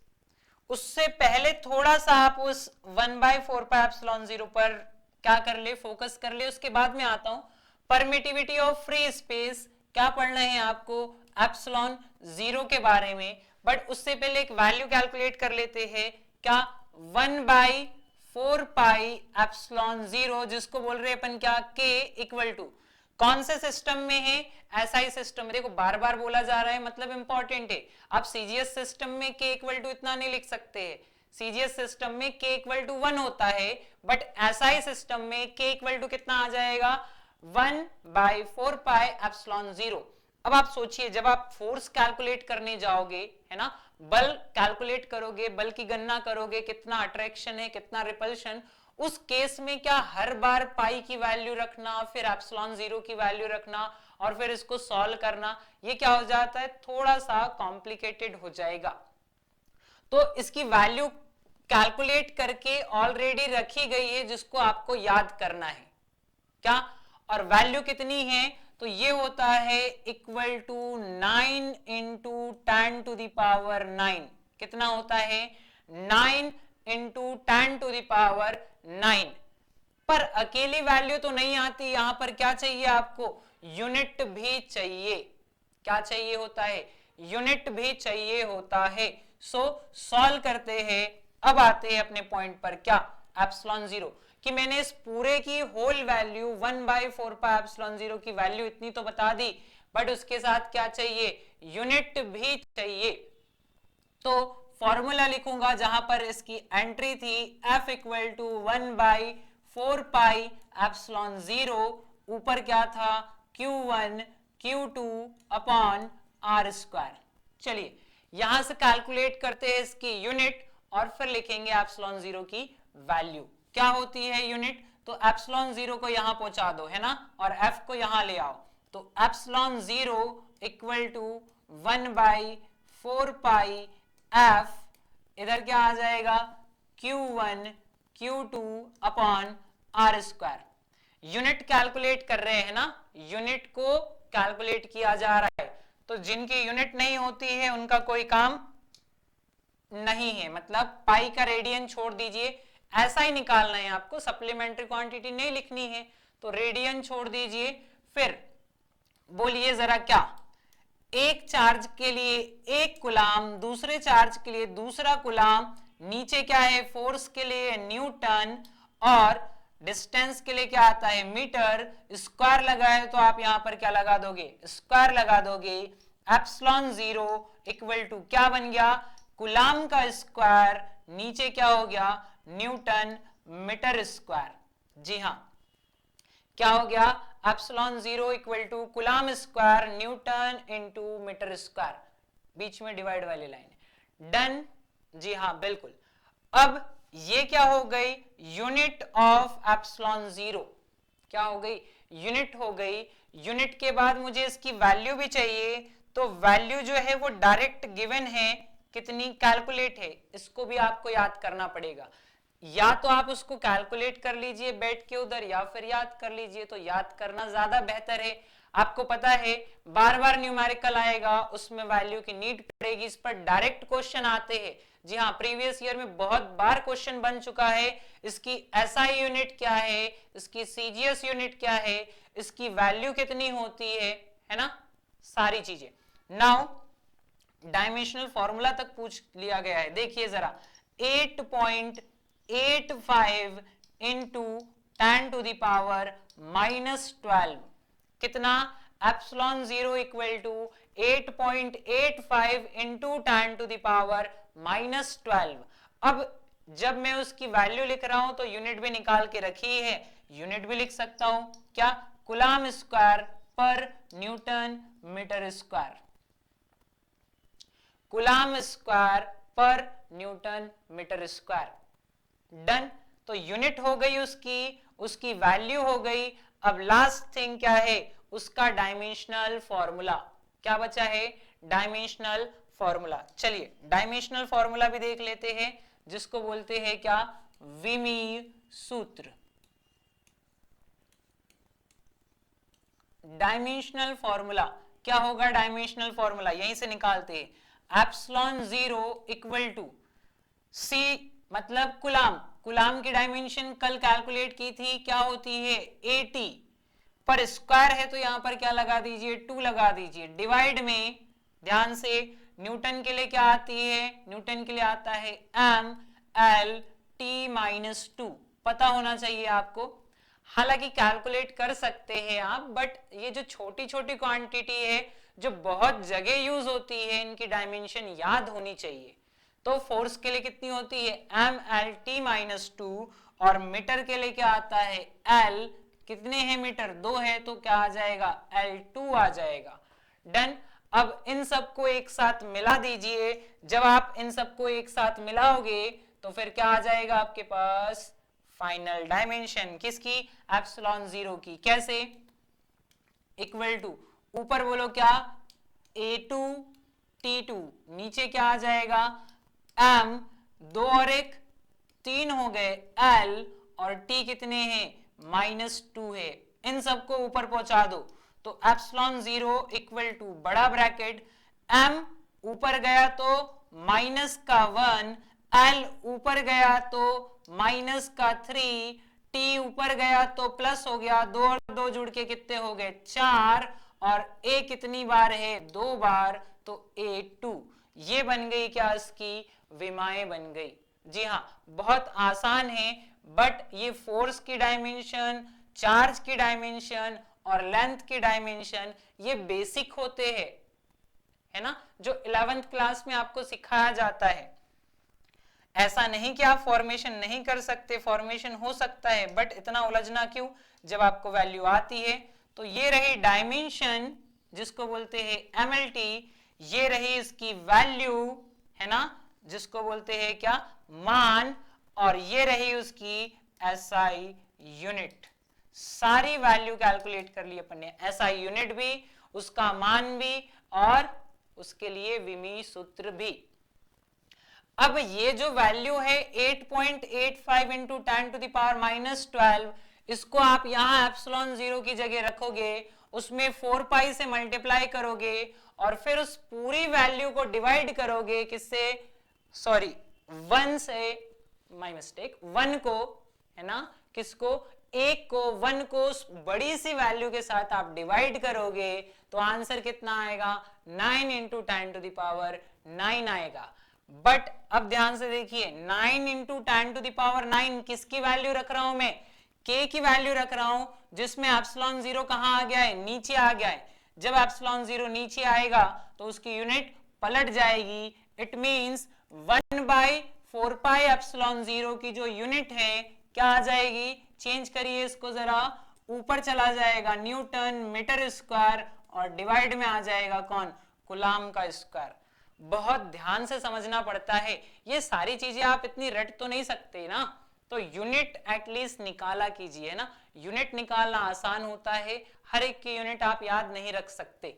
उससे पहले थोड़ा सा आप उस 1/4 पाई एप्सिलॉन जीरो पर क्या कर ले, फोकस कर ले, उसके बाद में आता हूं परमिटिविटी ऑफ फ्री स्पेस। क्या पढ़ना है आपको, एप्सिलॉन जीरो के बारे में, बट उससे पहले एक वैल्यू कैलकुलेट कर लेते हैं, क्या, 1/4 पाई एप्सिलॉन जीरो, जिसको बोल रहे अपन क्या, के इक्वल टू, कौन से सिस्टम में है, एसआई सिस्टम में। देखो बार बार बोला जा रहा है, मतलब इंपॉर्टेंट है। आप सीजीएस सिस्टम में के इक्वल टू इतना नहीं लिख सकते हैं, सीजीएस सिस्टम में के इक्वल टू 1 होता है, बट एसआई सिस्टम में के इक्वल टू कितना आ जाएगा, 1/4 पाई एप्सिलॉन जीरो। अब आप सोचिए, जब आप फोर्स कैलकुलेट करने जाओगे, है ना, बल कैलकुलेट करोगे, बल की गणना करोगे, कितना अट्रैक्शन है, कितना रिपल्शन, उस केस में क्या हर बार पाई की वैल्यू रखना, फिर एप्सिलॉन जीरो की वैल्यू रखना और फिर इसको सॉल्व करना, ये क्या हो जाता है, थोड़ा सा कॉम्प्लिकेटेड हो जाएगा। तो इसकी वैल्यू कैलकुलेट करके ऑलरेडी रखी गई है, जिसको आपको याद करना है क्या, और वैल्यू कितनी है, तो ये होता है equal to 9 into 10 to the power 9। कितना होता है, 9 इंटू 10 टू द पावर 9। पर अकेली वैल्यू तो नहीं आती, यहां पर क्या चाहिए आपको, यूनिट भी चाहिए। क्या चाहिए होता है, यूनिट भी चाहिए होता है। सो सॉल्व करते हैं, अब आते हैं अपने पॉइंट पर, क्या, एप्सिलॉन जीरो, कि मैंने इस पूरे की whole value 1/4 pi epsilon zero की वैल्यू इतनी तो बता दी, बट उसके साथ क्या चाहिए, यूनिट भी चाहिए। तो फॉर्मूला लिखूंगा, जहां पर इसकी एंट्री थी F equal to 1/4 pi epsilon zero, ऊपर क्या था, Q1 Q2 upon R square. चलिए यहां से कैलकुलेट करते हैं इसकी यूनिट और फिर लिखेंगे एप्सिलॉन जीरो की वैल्यू। क्या होती है यूनिट, तो एप्सिलॉन जीरो को यहां पहुंचा दो, है ना, और F को यहां ले आओ, तो epsilon zero equal to 1/4 pi F, इधर क्या आ जाएगा, Q1 Q2 upon R square. Unit calculate कर रहे हैं ना, यूनिट को कैलकुलेट किया जा रहा है, तो जिनकी यूनिट नहीं होती है उनका कोई काम नहीं है, मतलब पाई का रेडियन छोड़ दीजिए, ऐसा ही निकालना है आपको, सप्लीमेंट्री क्वांटिटी नहीं लिखनी है, तो रेडियन छोड़ दीजिए। फिर बोलिए जरा, क्या, एक चार्ज के लिए एक कुलाम, दूसरे चार्ज के लिए दूसरा कुलाम, नीचे क्या है, फोर्स के लिए न्यूटन और डिस्टेंस के लिए क्या आता है, मीटर, स्क्वायर लगाए तो आप यहां पर क्या लगा दोगे, स्क्वायर लगा दोगे। एप्सिलॉन जीरो इक्वल टू क्या बन गया, कुलाम का स्क्वायर, नीचे क्या हो गया, न्यूटन मीटर स्क्वायर। जी हां, क्या हो गया, epsilon zero equal to coulomb square newton into metre square, बीच में डिवाइड वाली लाइन। डन, जी हाँ बिल्कुल। अब ये क्या हो गई, यूनिट ऑफ एप्सिलॉन जीरो, क्या हो गई, यूनिट हो गई। यूनिट के बाद मुझे इसकी वैल्यू भी चाहिए, तो वैल्यू जो है वो डायरेक्ट गिवन है, कितनी, कैलकुलेट है, इसको भी आपको याद करना पड़ेगा। या तो आप उसको कैलकुलेट कर लीजिए बैठ के उधर, या फिर याद कर लीजिए, तो याद करना ज्यादा बेहतर है। आपको पता है बार बार न्यूमेरिकल आएगा, उसमें वैल्यू की नीड पड़ेगी, इस पर डायरेक्ट क्वेश्चन आते हैं। जी हाँ, प्रीवियस ईयर में बहुत बार क्वेश्चन बन चुका है। इसकी एसआई यूनिट क्या है, इसकी सीजीएस यूनिट क्या है, इसकी वैल्यू कितनी होती है ना, सारी चीजें। नाउ डायमेंशनल फॉर्मूला तक पूछ लिया गया है। देखिए जरा, 8.85 इंटू 10 टू द पावर -12, कितना, epsilon zero equal to 8.85 into 10 to the power -12। अब जब मैं उसकी वैल्यू लिख रहा हूं तो यूनिट भी निकाल के रखी है, यूनिट भी लिख सकता हूं, क्या, कूलम स्क्वायर पर newton metre square, coulomb square पर न्यूटन मीटर स्क्वायर। डन, तो यूनिट हो गई उसकी, उसकी वैल्यू हो गई। अब लास्ट थिंग क्या है, उसका डायमेंशनल फॉर्मूला, क्या बचा है, डायमेंशनल फॉर्मूला। चलिए डायमेंशनल फॉर्मूला भी देख लेते हैं, जिसको बोलते हैं क्या, विमीय सूत्र। डायमेंशनल फॉर्मूला क्या होगा, डायमेंशनल फॉर्मूला यहीं से निकालते हैं, एप्सिलॉन जीरो इक्वल टू सी, मतलब कूलम, कूलम की डायमेंशन कल कैलकुलेट की थी, क्या होती है 80, पर स्क्वायर है तो यहां पर क्या लगा दीजिए, 2 लगा दीजिए, डिवाइड में ध्यान से, न्यूटन के लिए क्या आती है, न्यूटन के लिए आता है एम एल टी माइनस 2, पता होना चाहिए आपको। हालांकि कैलकुलेट कर सकते हैं आप, बट ये जो छोटी छोटी क्वांटिटी है जो बहुत जगह यूज होती है, इनकी डायमेंशन याद होनी चाहिए। तो फोर्स के लिए कितनी होती है, एम एल टी माइनस 2, और मीटर के लिए क्या आता है, एल, कितने हैं मीटर, 2 है, तो क्या आ जाएगा, L2 आ जाएगा। डन, अब इन सबको एक साथ मिला दीजिए, जब आप इन सबको एक साथ मिलाओगे तो फिर क्या आ जाएगा आपके पास, फाइनल डायमेंशन, किसकी, एप्सिलॉन जीरो की। कैसे, इक्वल टू, ऊपर बोलो क्या, A2 T2, नीचे क्या आ जाएगा, M, 2 और 1 3 हो गए, L और T कितने हैं, -2 है, इन सबको ऊपर पहुंचा दो, तो एप्सिलॉन जीरो इक्वल टू बड़ा ब्रैकेट, M ऊपर गया तो माइनस का 1, L ऊपर गया तो -3, T ऊपर गया तो प्लस हो गया, 2 और 2 जुड़ के कितने हो गए, 4, और A कितनी बार है, 2 बार, तो A2, ये बन गई क्या, इसकी विमाएं बन गई। जी हाँ, बहुत आसान है, बट ये फोर्स की डायमेंशन, चार्ज की डायमेंशन और लेंथ की डायमेंशन ये बेसिक होते हैं, है ना, जो 11th क्लास में आपको सिखाया जाता है। ऐसा नहीं कि आप फॉर्मेशन नहीं कर सकते, फॉर्मेशन हो सकता है, बट इतना उलझना क्यों जब आपको वैल्यू आती है। तो ये रही डायमेंशन, जिसको बोलते हैं MLT, ये रही इसकी वैल्यू, है ना, जिसको बोलते हैं क्या, मान, और ये रही उसकी SI यूनिट। सारी वैल्यू कैलकुलेट कर ली अपन ने, SI यूनिट भी, उसका मान भी, और उसके लिए विमीय सूत्र भी। अब ये जो वैल्यू है 8.85 इंटू 10 टू द पावर -12, इसको आप यहाँ एप्सिलॉन जीरो की जगह रखोगे, उसमें 4 पाई से मल्टीप्लाई करोगे, और फिर उस पूरी वैल्यू को डिवाइड करोगे किससे, सॉरी 1 से, माय मिस्टेक, 1 को, है ना, किसको, 1 को, 1 को बड़ी सी वैल्यू के साथ आप डिवाइड करोगे, तो आंसर कितना आएगा, 9 इंटू 10 टू द पावर 9 आएगा। बट अब ध्यान से देखिए, 9 इंटू 10 टू द पावर 9 किसकी वैल्यू रख रहा हूं मैं, k की वैल्यू रख रहा हूं, जिसमें एप्सिलॉन जीरो कहां आ गया है, नीचे आ गया है। जब एप्सिलॉन जीरो नीचे आएगा तो उसकी यूनिट पलट जाएगी, it means 1/4 pi epsilon zero की जो यूनिट है क्या आ जाएगी, चेंज करिए इसको जरा, ऊपर चला जाएगा न्यूटन मीटर स्क्वायर, और डिवाइड में आ जाएगा कौन, कूलम का स्क्वायर। बहुत ध्यान से समझना पड़ता है। ये सारी चीजें आप इतनी रट तो नहीं सकते ना, तो यूनिट एटलीस्ट निकाला कीजिए ना। यूनिट निकालना आसान होता है, हर एक की यूनिट आप याद नहीं रख सकते,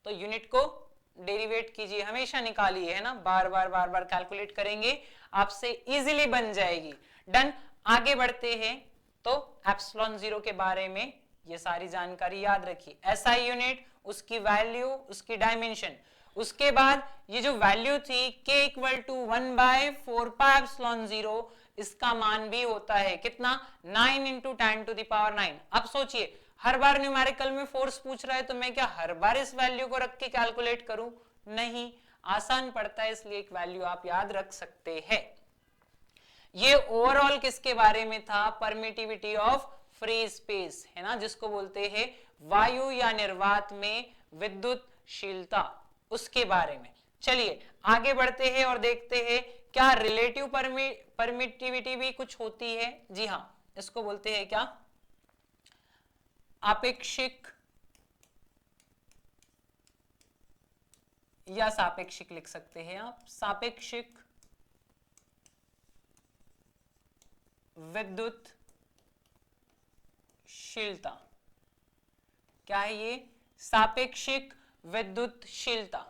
तो यूनिट को डेरिवेट कीजिए, हमेशा निकालिए, है ना, बार बार कैलकुलेट करेंगे, आपसे इजीली बन जाएगी। डन, आगे बढ़ते हैं। तो एप्सिलॉन जीरो के बारे में ये सारी जानकारी याद रखिए, एसआई यूनिट, उसकी वैल्यू, उसकी डायमेंशन। उसके बाद ये जो वैल्यू थी k इक्वल टू 1/4πε0, इसका मान भी होता है कितना, 9 × 10⁹। अब सोचिए, हर बार न्यूमेरिकल में फोर्स पूछ रहा है तो मैं क्या हर बार इस वैल्यू को रख के कैलकुलेट करूं? नहीं, आसान पड़ता है, इसलिए एक वैल्यू आप याद रख सकते हैं। ये ओवरऑल किसके बारे में था? परमिटिविटी ऑफ फ्री स्पेस, है ना, जिसको बोलते हैं वायु या निर्वात में विद्युतशीलता, उसके बारे में। चलिए आगे बढ़ते हैं और देखते हैं क्या रिलेटिव परमिटिविटी भी कुछ होती है। जी हाँ, इसको बोलते हैं क्या, आपेक्षिक या सापेक्षिक लिख सकते हैं आप, सापेक्षिक विद्युतशीलता। क्या है ये? सापेक्षिक विद्युतशीलता,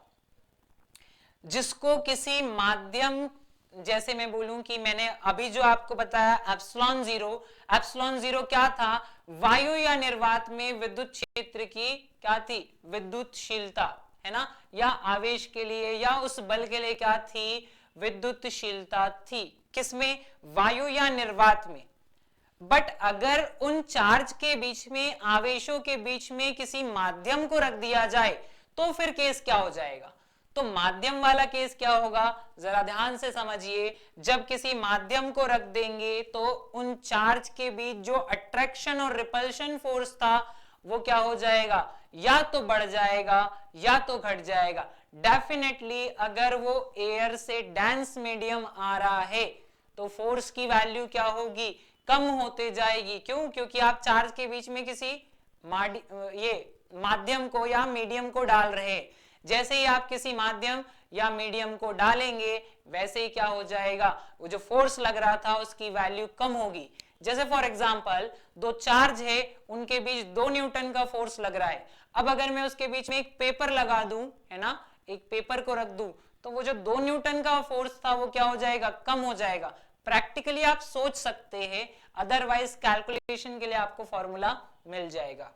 जिसको किसी माध्यम, जैसे मैं बोलूं कि मैंने अभी जो आपको बताया एप्सिलॉन जीरो क्या था? वायु या निर्वात में विद्युत क्षेत्र की क्या थी? विद्युतशीलता, है ना, या आवेश के लिए या उस बल के लिए क्या थी? विद्युतशीलता थी। किसमें? वायु या निर्वात में। बट अगर उन चार्ज के बीच में, आवेशों के बीच में किसी माध्यम को रख दिया जाए तो फिर केस क्या हो जाएगा? तो माध्यम वाला केस क्या होगा, जरा ध्यान से समझिए। जब किसी माध्यम को रख देंगे तो उन चार्ज के बीच जो अट्रैक्शन और रिपल्शन फोर्स था वो क्या हो जाएगा? या तो बढ़ जाएगा या तो घट जाएगा। डेफिनेटली अगर वो एयर से डेंस मीडियम आ रहा है तो फोर्स की वैल्यू क्या होगी? कम होते जाएगी। क्यों? क्योंकि आप चार्ज के बीच में किसी ये माध्यम को या मीडियम को डाल रहे हैं। जैसे ही आप किसी माध्यम या मीडियम को डालेंगे वैसे ही क्या हो जाएगा? वो जो फोर्स लग रहा था उसकी वैल्यू कम होगी। जैसे फॉर एग्जांपल दो चार्ज है, उनके बीच 2 न्यूटन का फोर्स लग रहा है। अब अगर मैं उसके बीच में एक पेपर लगा दूं, है ना, एक पेपर को रख दूं, तो वो जो 2 न्यूटन का फोर्स था वो क्या हो जाएगा? कम हो जाएगा। प्रैक्टिकली आप सोच सकते हैं, अदरवाइज कैलकुलेशन के लिए आपको फॉर्मूला मिल जाएगा।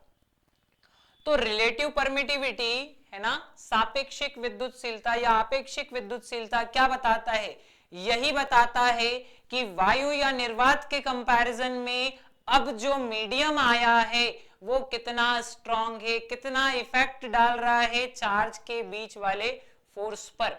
तो रिलेटिव परमिटिविटी, है ना, सापेक्षिक विद्युतशीलता या आपेक्षिक विद्युतशीलता क्या बताता है? यही बताता है कि वायु या निर्वात के कंपैरिजन में अब जो मीडियम आया है वो कितना स्ट्रॉन्ग है, कितना इफेक्ट डाल रहा है चार्ज के बीच वाले फोर्स पर।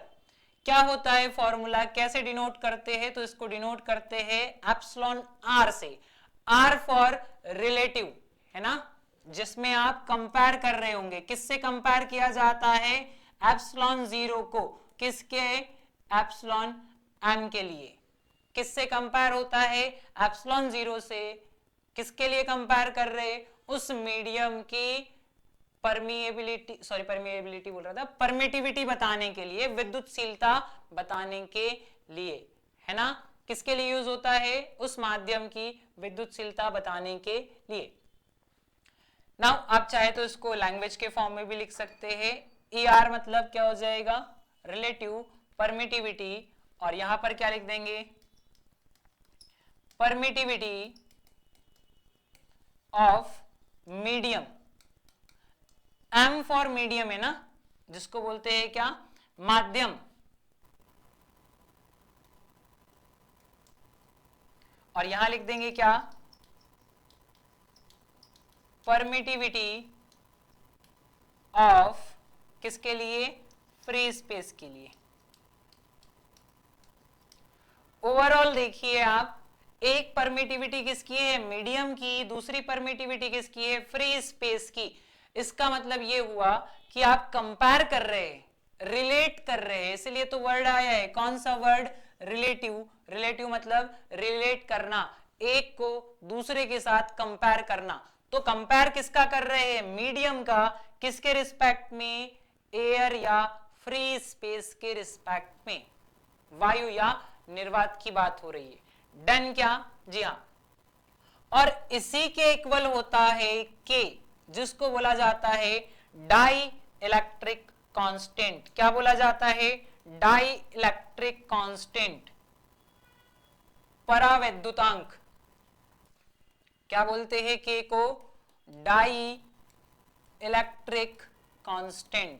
क्या होता है फॉर्मूला, कैसे डिनोट करते हैं? तो इसको डिनोट करते हैं एप्सिलॉन आर से। आर फॉर रिलेटिव, है ना, जिसमें आप कंपेयर कर रहे होंगे। किससे कंपेयर किया जाता है? एप्सिलॉन जीरो को किसके? एप्सिलॉन एम के लिए। किससे कंपेयर होता है? एप्सिलॉन जीरो से। किसके लिए कंपेयर कर रहे? उस मीडियम की परमिएबिलिटी बोल रहा था, परमिटिविटी बताने के लिए, विद्युतशीलता बताने के लिए, है ना। किसके लिए यूज होता है? उस माध्यम की विद्युतशीलता बताने के लिए। नाउ आप चाहे तो इसको लैंग्वेज के फॉर्म में भी लिख सकते हैं। ER मतलब क्या हो जाएगा? रिलेटिव परमिटिविटी, और यहां पर क्या लिख देंगे? Permittivity of medium. M for medium है ना, जिसको बोलते हैं क्या? माध्यम। और यहां लिख देंगे क्या? परमिटिविटी ऑफ किसके लिए? फ्री स्पेस के लिए। ओवरऑल देखिए आप, एक परमिटिविटी किसकी है? मीडियम की। दूसरी परमिटिविटी किसकी है? फ्री स्पेस की। इसका मतलब ये हुआ कि आप कंपेयर कर रहे हैं, रिलेट कर रहे हैं, इसलिए तो वर्ड आया है। कौन सा वर्ड? रिलेटिव। रिलेटिव मतलब रिलेट करना, एक को दूसरे के साथ कंपेयर करना। तो कंपेयर किसका कर रहे हैं? मीडियम का। किसके रिस्पेक्ट में? एयर या फ्री स्पेस के रिस्पेक्ट में वायु या निर्वात की बात हो रही है। डन क्या? जी हाँ। और इसी के इक्वल होता है के, जिसको बोला जाता है डाई इलेक्ट्रिक कांस्टेंट। क्या बोला जाता है? डाई इलेक्ट्रिक कांस्टेंट, परावैद्युतांक। क्या बोलते हैं के को? डाई इलेक्ट्रिक कांस्टेंट,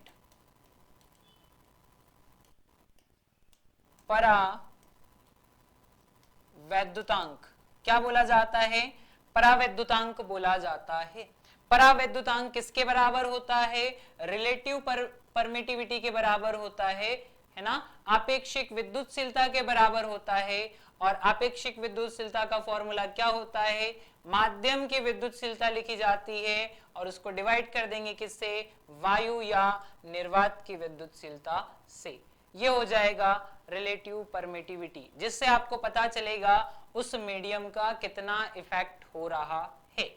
परावैद्युतांक। क्या बोला जाता है? परावैद्युतांक बोला जाता है। परावैद्युतांक किसके बराबर होता है? रिलेटिव परमिटिविटी के बराबर होता है ना? आपेक्षिक विद्युतशीलता के बराबर होता है। और आपेक्षिक विद्युतशीलता का फॉर्मूला क्या होता है? माध्यम की विद्युतशीलता लिखी जाती है और उसको डिवाइड कर देंगे किससे? वायु या निर्वात की विद्युतशीलता से। ये हो जाएगा रिलेटिव परमिटिविटी, जिससे आपको पता चलेगा उस मीडियम का कितना इफेक्ट हो रहा है।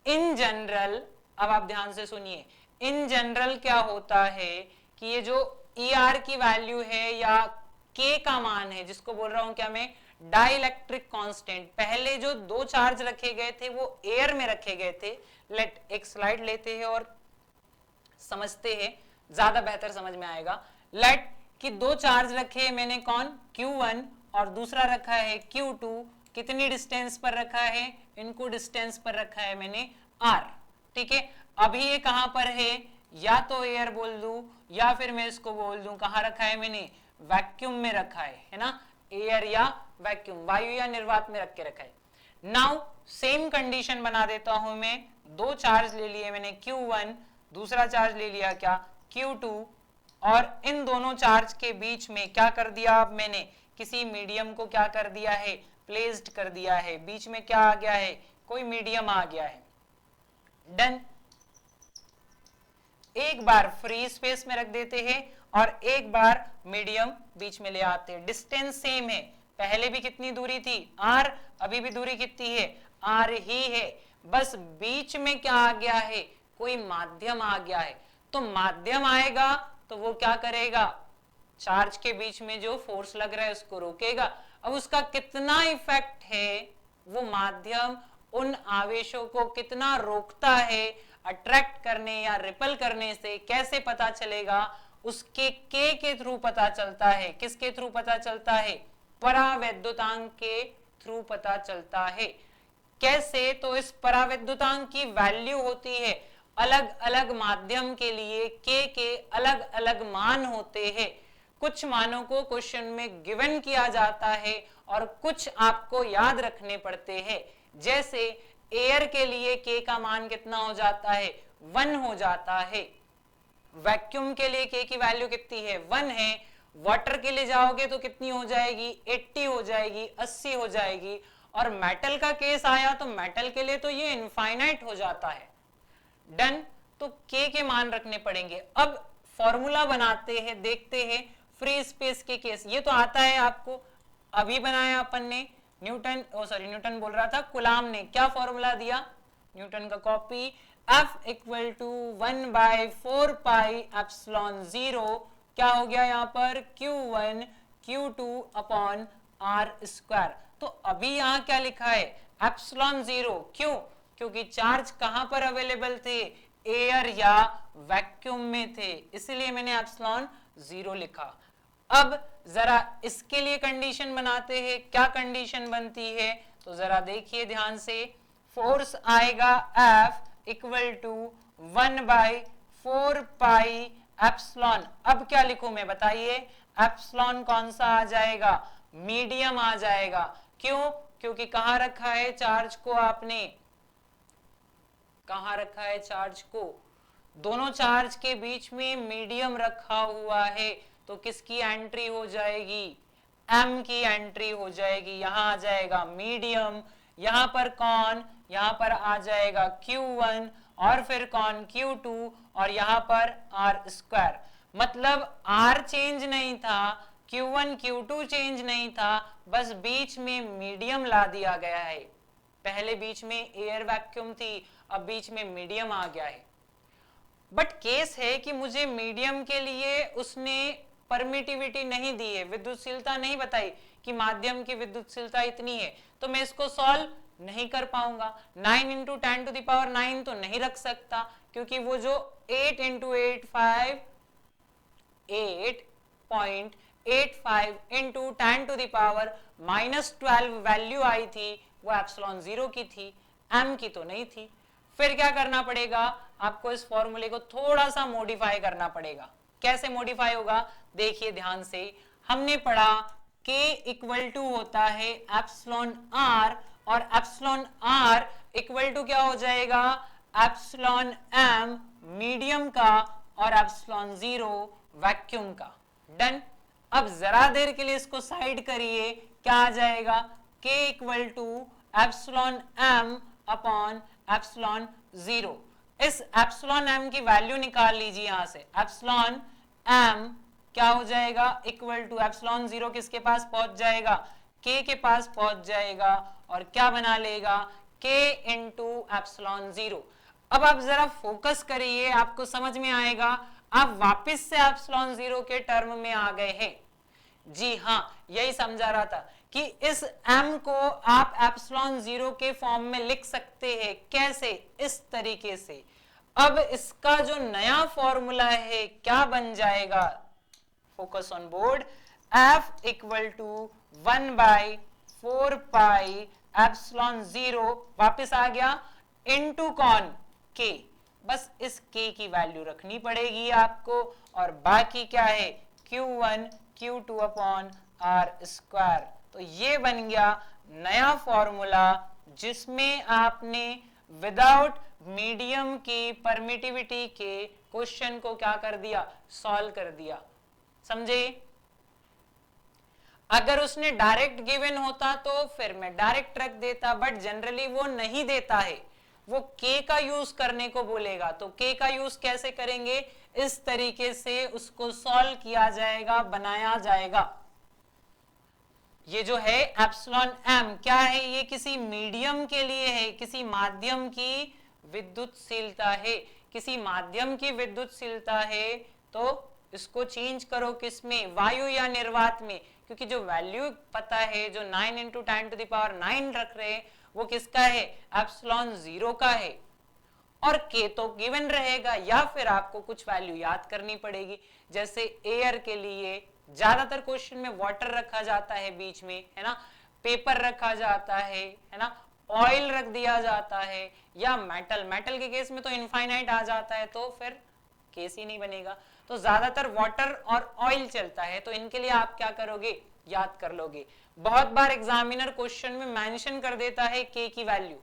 इन जनरल, अब आप ध्यान से सुनिए, इन जनरल क्या होता है कि ये जो ER की वैल्यू है या K का मान है, जिसको बोल रहा हूं क्या मैं? Dielectric constant. पहले जो दो चार्ज रखे गए थे वो एयर में रखे गए थे। एक स्लाइड लेते हैं और समझते हैं, ज्यादा बेहतर समझ में आएगा। लेट कि दो चार्ज रखे मैंने, कौन? Q1 और दूसरा रखा है Q2। कितनी डिस्टेंस पर रखा है? इनको डिस्टेंस पर रखा है मैंने R। ठीक है, अभी ये कहां पर है? या तो एयर बोल दूं या फिर मैं इसको बोल दूं कहां रखा है मैंने? वैक्यूम में रखा है ना? एयर या वैक्यूम, वायु या निर्वात में रख के रखा है। नाउ सेम कंडीशन बना देता हूं मैं। दो चार्ज ले लिए मैंने Q1, दूसरा चार्ज ले लिया क्या? Q2। और इन दोनों चार्ज के बीच में क्या कर दिया? अब मैंने किसी मीडियम को क्या कर दिया है? प्लेस्ड कर दिया है। बीच में क्या आ गया है? कोई मीडियम आ गया है। डन। एक बार फ्री स्पेस में रख देते हैं और एक बार मीडियम बीच में ले आते हैं। डिस्टेंस सेम है, पहले भी कितनी दूरी थी? R, अभी भी दूरी कितनी है? R ही है, बस बीच में क्या आ गया है? कोई माध्यम आ गया है। तो माध्यम आएगा तो वो क्या करेगा? चार्ज के बीच में जो फोर्स लग रहा है उसको रोकेगा। अब उसका कितना इफेक्ट है, वो माध्यम उन आवेशों को कितना रोकता है अट्रैक्ट करने या रिपल करने से, कैसे पता चलेगा? उसके के थ्रू पता चलता है। किसके थ्रू पता चलता है? परावैद्युतांक के थ्रू पता चलता है। कैसे? तो इस परावैद्युतांक की वैल्यू होती है, अलग अलग माध्यम के लिए के अलग अलग मान होते हैं। कुछ मानों को क्वेश्चन में गिवन किया जाता है और कुछ आपको याद रखने पड़ते हैं। जैसे एयर के लिए के का मान कितना हो जाता है? 1 हो जाता है। वैक्यूम के लिए के की वैल्यू कितनी है? 1 है। वाटर के लिए जाओगे तो कितनी हो जाएगी? 80 हो जाएगी, 80 हो जाएगी। और मेटल का केस आया तो मेटल के लिए तो ये इनफाइनाइट हो जाता है। डन। तो के मान रखने पड़ेंगे। अब फॉर्मूला बनाते हैं, देखते हैं फ्री स्पेस के केस। ये तो आता है आपको, अभी बनाया अपन ने। न्यूटन बोल रहा था, कुलाम ने क्या फॉर्मूला दिया? न्यूटन का कॉपी, F इक्वल टू 1/4πε0। क्या हो गया यहाँ पर? Q1 Q2 upon R²। तो अभी यहाँ क्या लिखा है? ε0। क्यों? क्योंकि चार्ज कहां पर अवेलेबल थे? एयर या वैक्यूम में थे, इसलिए मैंने ε0 लिखा। अब जरा इसके लिए कंडीशन बनाते हैं। क्या कंडीशन बनती है? तो जरा देखिए ध्यान से। फोर्स आएगा F इक्वल टू 1/4πε। अब क्या लिखूं मैं? बताइए। एप्सिलॉन कौन सा आ जाएगा? मीडियम आ जाएगा। क्यों? क्योंकि कहां रखा है चार्ज को आपने? कहां रखा है चार्ज को? दोनों चार्ज के बीच में मीडियम रखा हुआ है। तो किसकी एंट्री हो जाएगी? M की एंट्री हो जाएगी। यहां आ जाएगा मीडियम, यहां पर कौन? यहां पर आ जाएगा Q1 और फिर कौन? Q2 और यहां पर R²। मतलब R चेंज नहीं था, Q1 Q2 चेंज नहीं था, बस बीच में मीडियम ला दिया गया है। पहले बीच में एयर वैक्यूम थी, अब बीच में मीडियम आ गया है। बट केस है कि मुझे मीडियम के लिए उसने परमिटिविटी नहीं दी है, विद्युतशीलता नहीं बताई कि माध्यम की विद्युतशीलता इतनी है, तो मैं इसको सॉल्व नहीं कर पाऊंगा। 9 इंटू 10 टू द पावर 9 तो नहीं रख सकता, क्योंकि वो जो 8 into 8 8.85 into 10 to the power -12 value आई थी, वो एप्सिलॉन 0 की थी, m की तो नहीं थी। फिर क्या करना पड़ेगा, आपको इस फॉर्मूले को थोड़ा सा मॉडिफाई करना पड़ेगा। कैसे मॉडिफाई होगा, देखिए ध्यान से। हमने पढ़ा k इक्वल टू होता है एप्सिलॉन r, और एप्सिलॉन r इक्वल टू क्या हो जाएगा, एप्सिलॉन m मीडियम का और एप्सिलॉन 0 वैक्यूम का। डन। अब जरा देर के लिए इसको साइड करिए, क्या आ जाएगा, k equal to epsilon m upon epsilon 0। इस एप्सिलॉन m की वैल्यू निकाल लीजिए यहां से। एप्सिलॉन m क्या हो जाएगा, इक्वल टू एप्सिलॉन 0 किसके पास पहुंच जाएगा, k के पास पहुंच जाएगा, और क्या बना लेगा, k इंटू एप्सिलॉन 0। अब आप जरा फोकस करिए, आपको समझ में आएगा। आप वापस से एप्सिलॉन 0 के टर्म में आ गए हैं। जी हाँ, यही समझा रहा था कि इस m को आप एप्सिलॉन 0 के फॉर्म में लिख सकते हैं। कैसे, इस तरीके से। अब इसका जो नया फॉर्मूला है क्या बन जाएगा, focus on board, f equal to 1/4 pi epsilon 0 वापस आ गया, इनटू कौन, k। बस इस k की वैल्यू रखनी पड़ेगी आपको, और बाकी क्या है, q1 q2 upon r square. तो ये बन गया नया फॉर्मूला, जिसमें आपने विदाउट मीडियम की परमिटिविटी के क्वेश्चन को क्या कर दिया, सॉल्व कर दिया। समझे। अगर उसने डायरेक्ट गिवन होता तो फिर मैं डायरेक्ट रख देता, बट जनरली वो नहीं देता है, वो k का यूज करने को बोलेगा। तो k का यूज कैसे करेंगे, इस तरीके से उसको सॉल्व किया जाएगा, बनाया जाएगा। ये जो है एप्सिलॉन m क्या है, ये किसी मीडियम के लिए है, किसी माध्यम की विद्युतशीलता है, किसी माध्यम की विद्युतशीलता है। तो इसको चेंज करो किसमें, वायु या निर्वात में, क्योंकि जो वैल्यू पता है, जो 9 इंटू 10 टू द पावर 9 रख रहे हैं, वो किसका है, एप्सिलॉन 0 का है। और k तो गिवन रहेगा, या फिर आपको कुछ वैल्यू याद करनी पड़ेगी। जैसे एयर के लिए ज्यादातर क्वेश्चन में वाटर रखा जाता है बीच में, है ना, पेपर रखा जाता है ना, ऑयल रख दिया जाता है, या मेटल। मेटल के केस में तो इनफाइनाइट आ जाता है, तो फिर केस ही नहीं बनेगा। तो ज्यादातर वाटर और ऑयल चलता है, तो इनके लिए आप क्या करोगे, याद कर लोगे। बहुत बार एग्जामिनर क्वेश्चन में मेंशन कर देता है k की वैल्यू,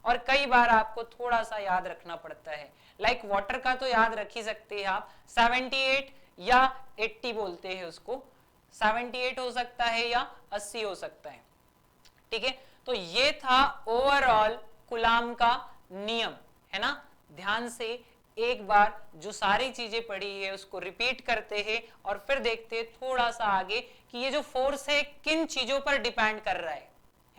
और कई बार आपको थोड़ा सा याद रखना पड़ता है। लाइक वाटर का तो याद रख ही सकते हैं आप, 78 या 80 बोलते हैं उसको, 78 हो सकता है या 80 हो सकता है। ठीक है, तो ये था ओवरऑल कूलाम का नियम, है ना। ध्यान से एक बार जो सारी चीजें पढ़ी है उसको रिपीट करते हैं, और फिर देखते हैं थोड़ा सा आगे कि ये जो फोर्स है किन चीजों पर डिपेंड कर रहा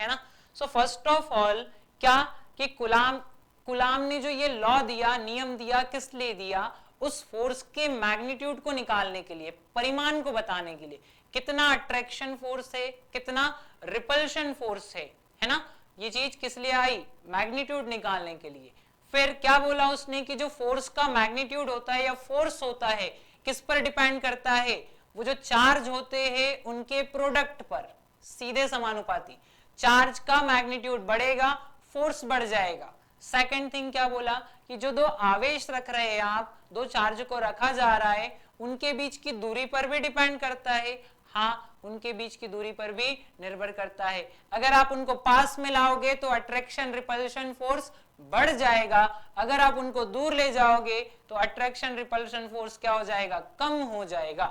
है ना। सो फर्स्ट ऑफ ऑल क्या कि कूलाम ने जो ये लॉ दिया, नियम दिया, किस लिए दिया, उस फोर्स के मैग्नीट्यूड को निकालने के लिए, परिमाण को बताने के लिए, कितना अट्रैक्शन फोर्स है, कितना रिपल्शन फोर्स है ना। ये चीज किस लिए आई, मैग्नीट्यूड निकालने के लिए। फिर क्या बोला उसने कि जो फोर्स का मैग्नीट्यूड होता है या फोर्स होता है, किस पर डिपेंड करता है, वो जो चार्ज होते हैं उनके प्रोडक्ट पर, सीधे समानुपाती। चार्ज का मैग्नीट्यूड बढ़ेगा, फोर्स बढ़ जाएगा। सेकंड थिंग क्या बोला कि जो दो आवेश रख रहे हैं आप, दो चार्ज को रखा जा रहा है, उनके बीच की दूरी पर भी डिपेंड करता है। हाँ, उनके बीच की दूरी पर भी निर्भर करता है। अगर आप उनको पास में लाओगे तो अट्रैक्शन रिपल्शन फोर्स बढ़ जाएगा, अगर आप उनको दूर ले जाओगे तो अट्रैक्शन रिपल्शन फोर्स क्या हो जाएगा, कम हो जाएगा।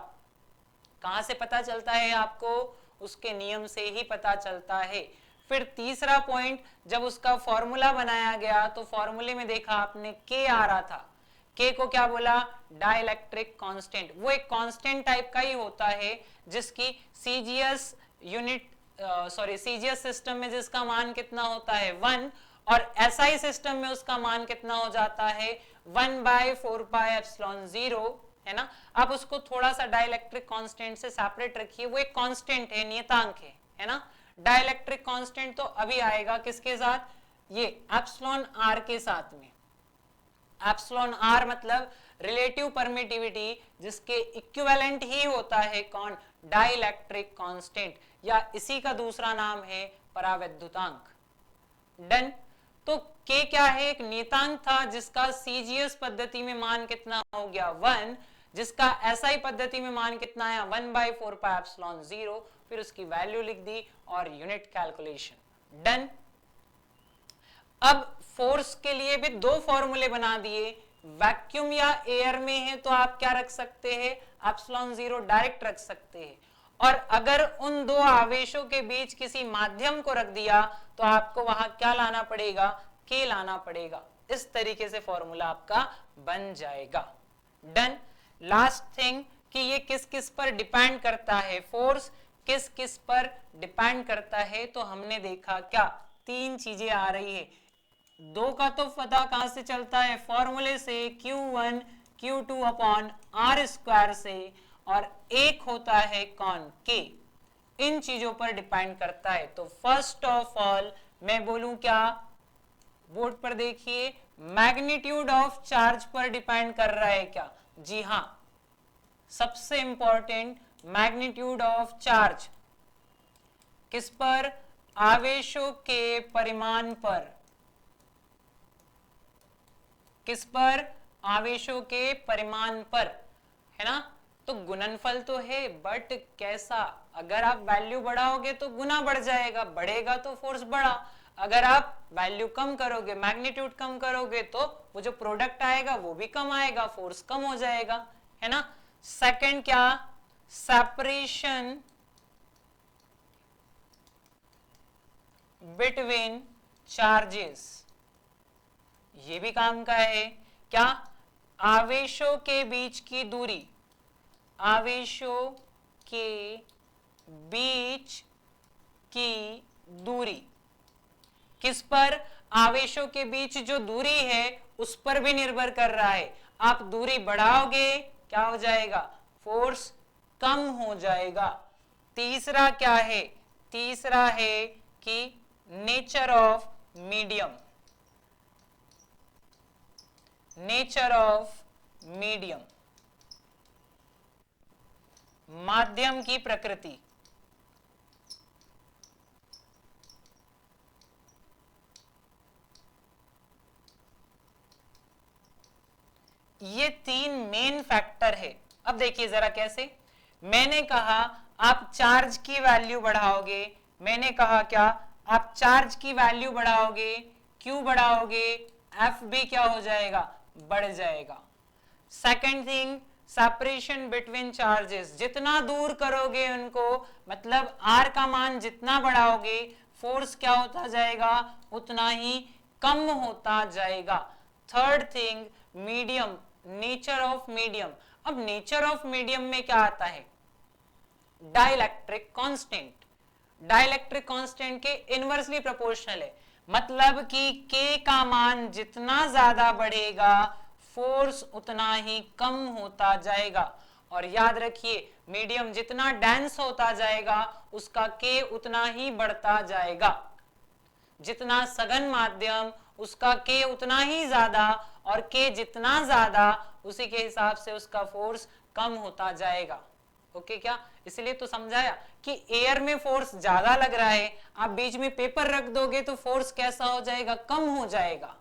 कहां से पता चलता है आपको, उसके नियम से ही पता चलता है। फिर तीसरा पॉइंट, जब उसका फॉर्मूला बनाया गया तो फॉर्मूले में देखा आपने k आ रहा था, k को क्या बोला, डाइलेक्ट्रिक कांस्टेंट। वो एक कांस्टेंट टाइप का ही होता है जिसकी सीजीएस यूनिट सीजीएस सिस्टम में जिसका मान कितना होता है 1, और एसआई सिस्टम में उसका मान कितना हो जाता है 1/4πε0 है ना। आप उसको थोड़ा सा डाइलेक्ट्रिक कांस्टेंट से सेपरेट रखिए, वो एक कांस्टेंट है, नियतांक है ना। डाइलेक्ट्रिक कांस्टेंट तो अभी आएगा किसके साथ, ये एप्सिलॉन आर के साथ में। एप्सिलॉन आर मतलब रिलेटिव परमिटिविटी, जिसके इक्विवेलेंट ही होता है कौन, डाइलेक्ट्रिक कांस्टेंट, या इसी का दूसरा नाम है परावैद्युतांक। डन। तो K क्या है, एक नियतांक था जिसका सीजीएस पद्धति में मान कितना हो गया 1, जिसका एसआई पद्धति में मान कितना है 1/4πε0, फिर उसकी वैल्यू लिख दी और यूनिट कैलकुलेशन। डन। अब फोर्स के लिए भी दो फॉर्मूले बना दिए, वैक्यूम या एयर में है तो आप क्या रख सकते हैं, ε0 डायरेक्ट रख सकते हैं, और अगर उन दो आवेशों के बीच किसी माध्यम को रख दिया तो आपको वहां क्या लाना पड़ेगा, K लाना पड़ेगा। इस तरीके से फॉर्मूला आपका बन जाएगा। डन। लास्ट थिंग कि ये किस किस पर डिपेंड करता है, फोर्स किस किस पर डिपेंड करता है, तो हमने देखा क्या, तीन चीजें आ रही है। दो का तो पता कहां से चलता है, फॉर्मूले से, Q1 Q2 upon R square से, और एक होता है कौन, K। इन चीजों पर डिपेंड करता है। तो फर्स्ट ऑफ ऑल मैं बोलूं क्या, बोर्ड पर देखिए, मैग्नीट्यूड ऑफ चार्ज पर डिपेंड कर रहा है क्या, जी हां, सबसे इंपॉर्टेंट मैग्नीट्यूड ऑफ चार्ज किस पर, आवेशों के परिमाण पर। किस पर, आवेशों के परिमाण पर, है ना। तो गुणनफल तो है, बट कैसा, अगर आप वैल्यू बढ़ाओगे तो गुना बढ़ जाएगा, बढ़ेगा तो फोर्स बढ़ा, अगर आप वैल्यू कम करोगे, मैग्नीट्यूड कम करोगे, तो वो जो प्रोडक्ट आएगा वो भी कम आएगा, फोर्स कम हो जाएगा, है ना। सेकंड क्या, सेपरेशन बिटवीन चार्जेस, ये भी काम का है क्या, आवेशों के बीच की दूरी, आवेशों के बीच की दूरी किस पर, आवेशों के बीच जो दूरी है उस पर भी निर्भर कर रहा है। आप दूरी बढ़ाओगे क्या हो जाएगा, फोर्स कम हो जाएगा। तीसरा क्या है, तीसरा है कि nature of medium, nature of medium, माध्यम की प्रकृति। ये तीन मेन फैक्टर है। अब देखिए जरा कैसे, मैंने कहा आप चार्ज की वैल्यू बढ़ाओगे, मैंने कहा क्या, आप चार्ज की वैल्यू बढ़ाओगे, क्यू बढ़ाओगे, एफ भी क्या हो जाएगा, बढ़ जाएगा। Second thing, separation between charges, जितना दूर करोगे उनको, मतलब आर का मान जितना बढ़ाओगे, फोर्स क्या होता जाएगा, उतना ही कम होता जाएगा। Third thing, medium, nature of medium. अब नेचर ऑफ मीडियम में क्या आता है, डाइलेक्ट्रिक कांस्टेंट। डाइलेक्ट्रिक कांस्टेंट के इनवर्सली प्रोपोर्शनल है, मतलब कि K का मान जितना ज्यादा बढ़ेगा फोर्स उतना ही कम होता जाएगा। और याद रखिए, मीडियम जितना डेंस होता जाएगा उसका K उतना ही बढ़ता जाएगा, जितना सघन माध्यम उसका K उतना ही ज्यादा, और K जितना ज्यादा उसी के हिसाब से उसका फोर्स कम होता जाएगा। ओके क्या, इसलिए तो समझाया कि एयर में फोर्स ज्यादा लग रहा है, आप बीच में पेपर रख दोगे तो फोर्स कैसा हो जाएगा, कम हो जाएगा।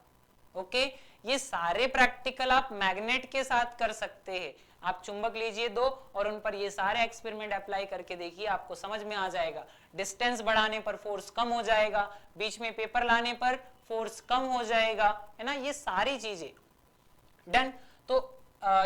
ओके, ये सारे प्रैक्टिकल आप मैग्नेट के साथ कर सकते हैं। आप चुंबक लीजिए दो और उन पर ये सारे एक्सपेरिमेंट अप्लाई करके देखिए, आपको समझ में आ जाएगा। डिस्टेंस बढ़ाने पर फोर्स कम हो जाएगा, बीच में पेपर लाने पर फोर्स कम हो जाएगा, है ना, ये सारी चीजें। डन। तो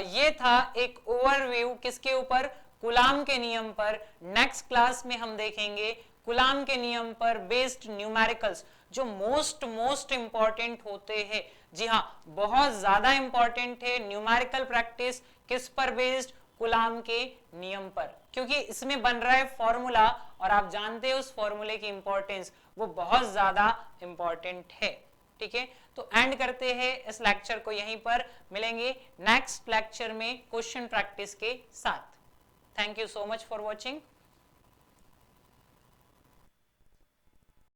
ये था एक ओवरव्यू किसके ऊपर, कूलाम के नियम पर। नेक्स्ट क्लास में हम देखेंगे कूलाम के नियम पर बेस्ड न्यूमेरिकल्स, जो मोस्ट इंपॉर्टेंट होते हैं। जी हाँ, बहुत ज्यादा इंपॉर्टेंट है न्यूमेरिकल प्रैक्टिस। किस पर बेस्ड, कूलाम के नियम पर, क्योंकि इसमें बन रहा है फॉर्मूला और आप जानते हो उस फॉर्मूले की इंपॉर्टेंस, वो बहुत ज्यादा इंपॉर्टेंट है। ठीक है, तो एंड करते हैं इस लेक्चर को यहीं पर, मिलेंगे नेक्स्ट लेक्चर में क्वेश्चन प्रैक्टिस के साथ। Thank you so much for watching.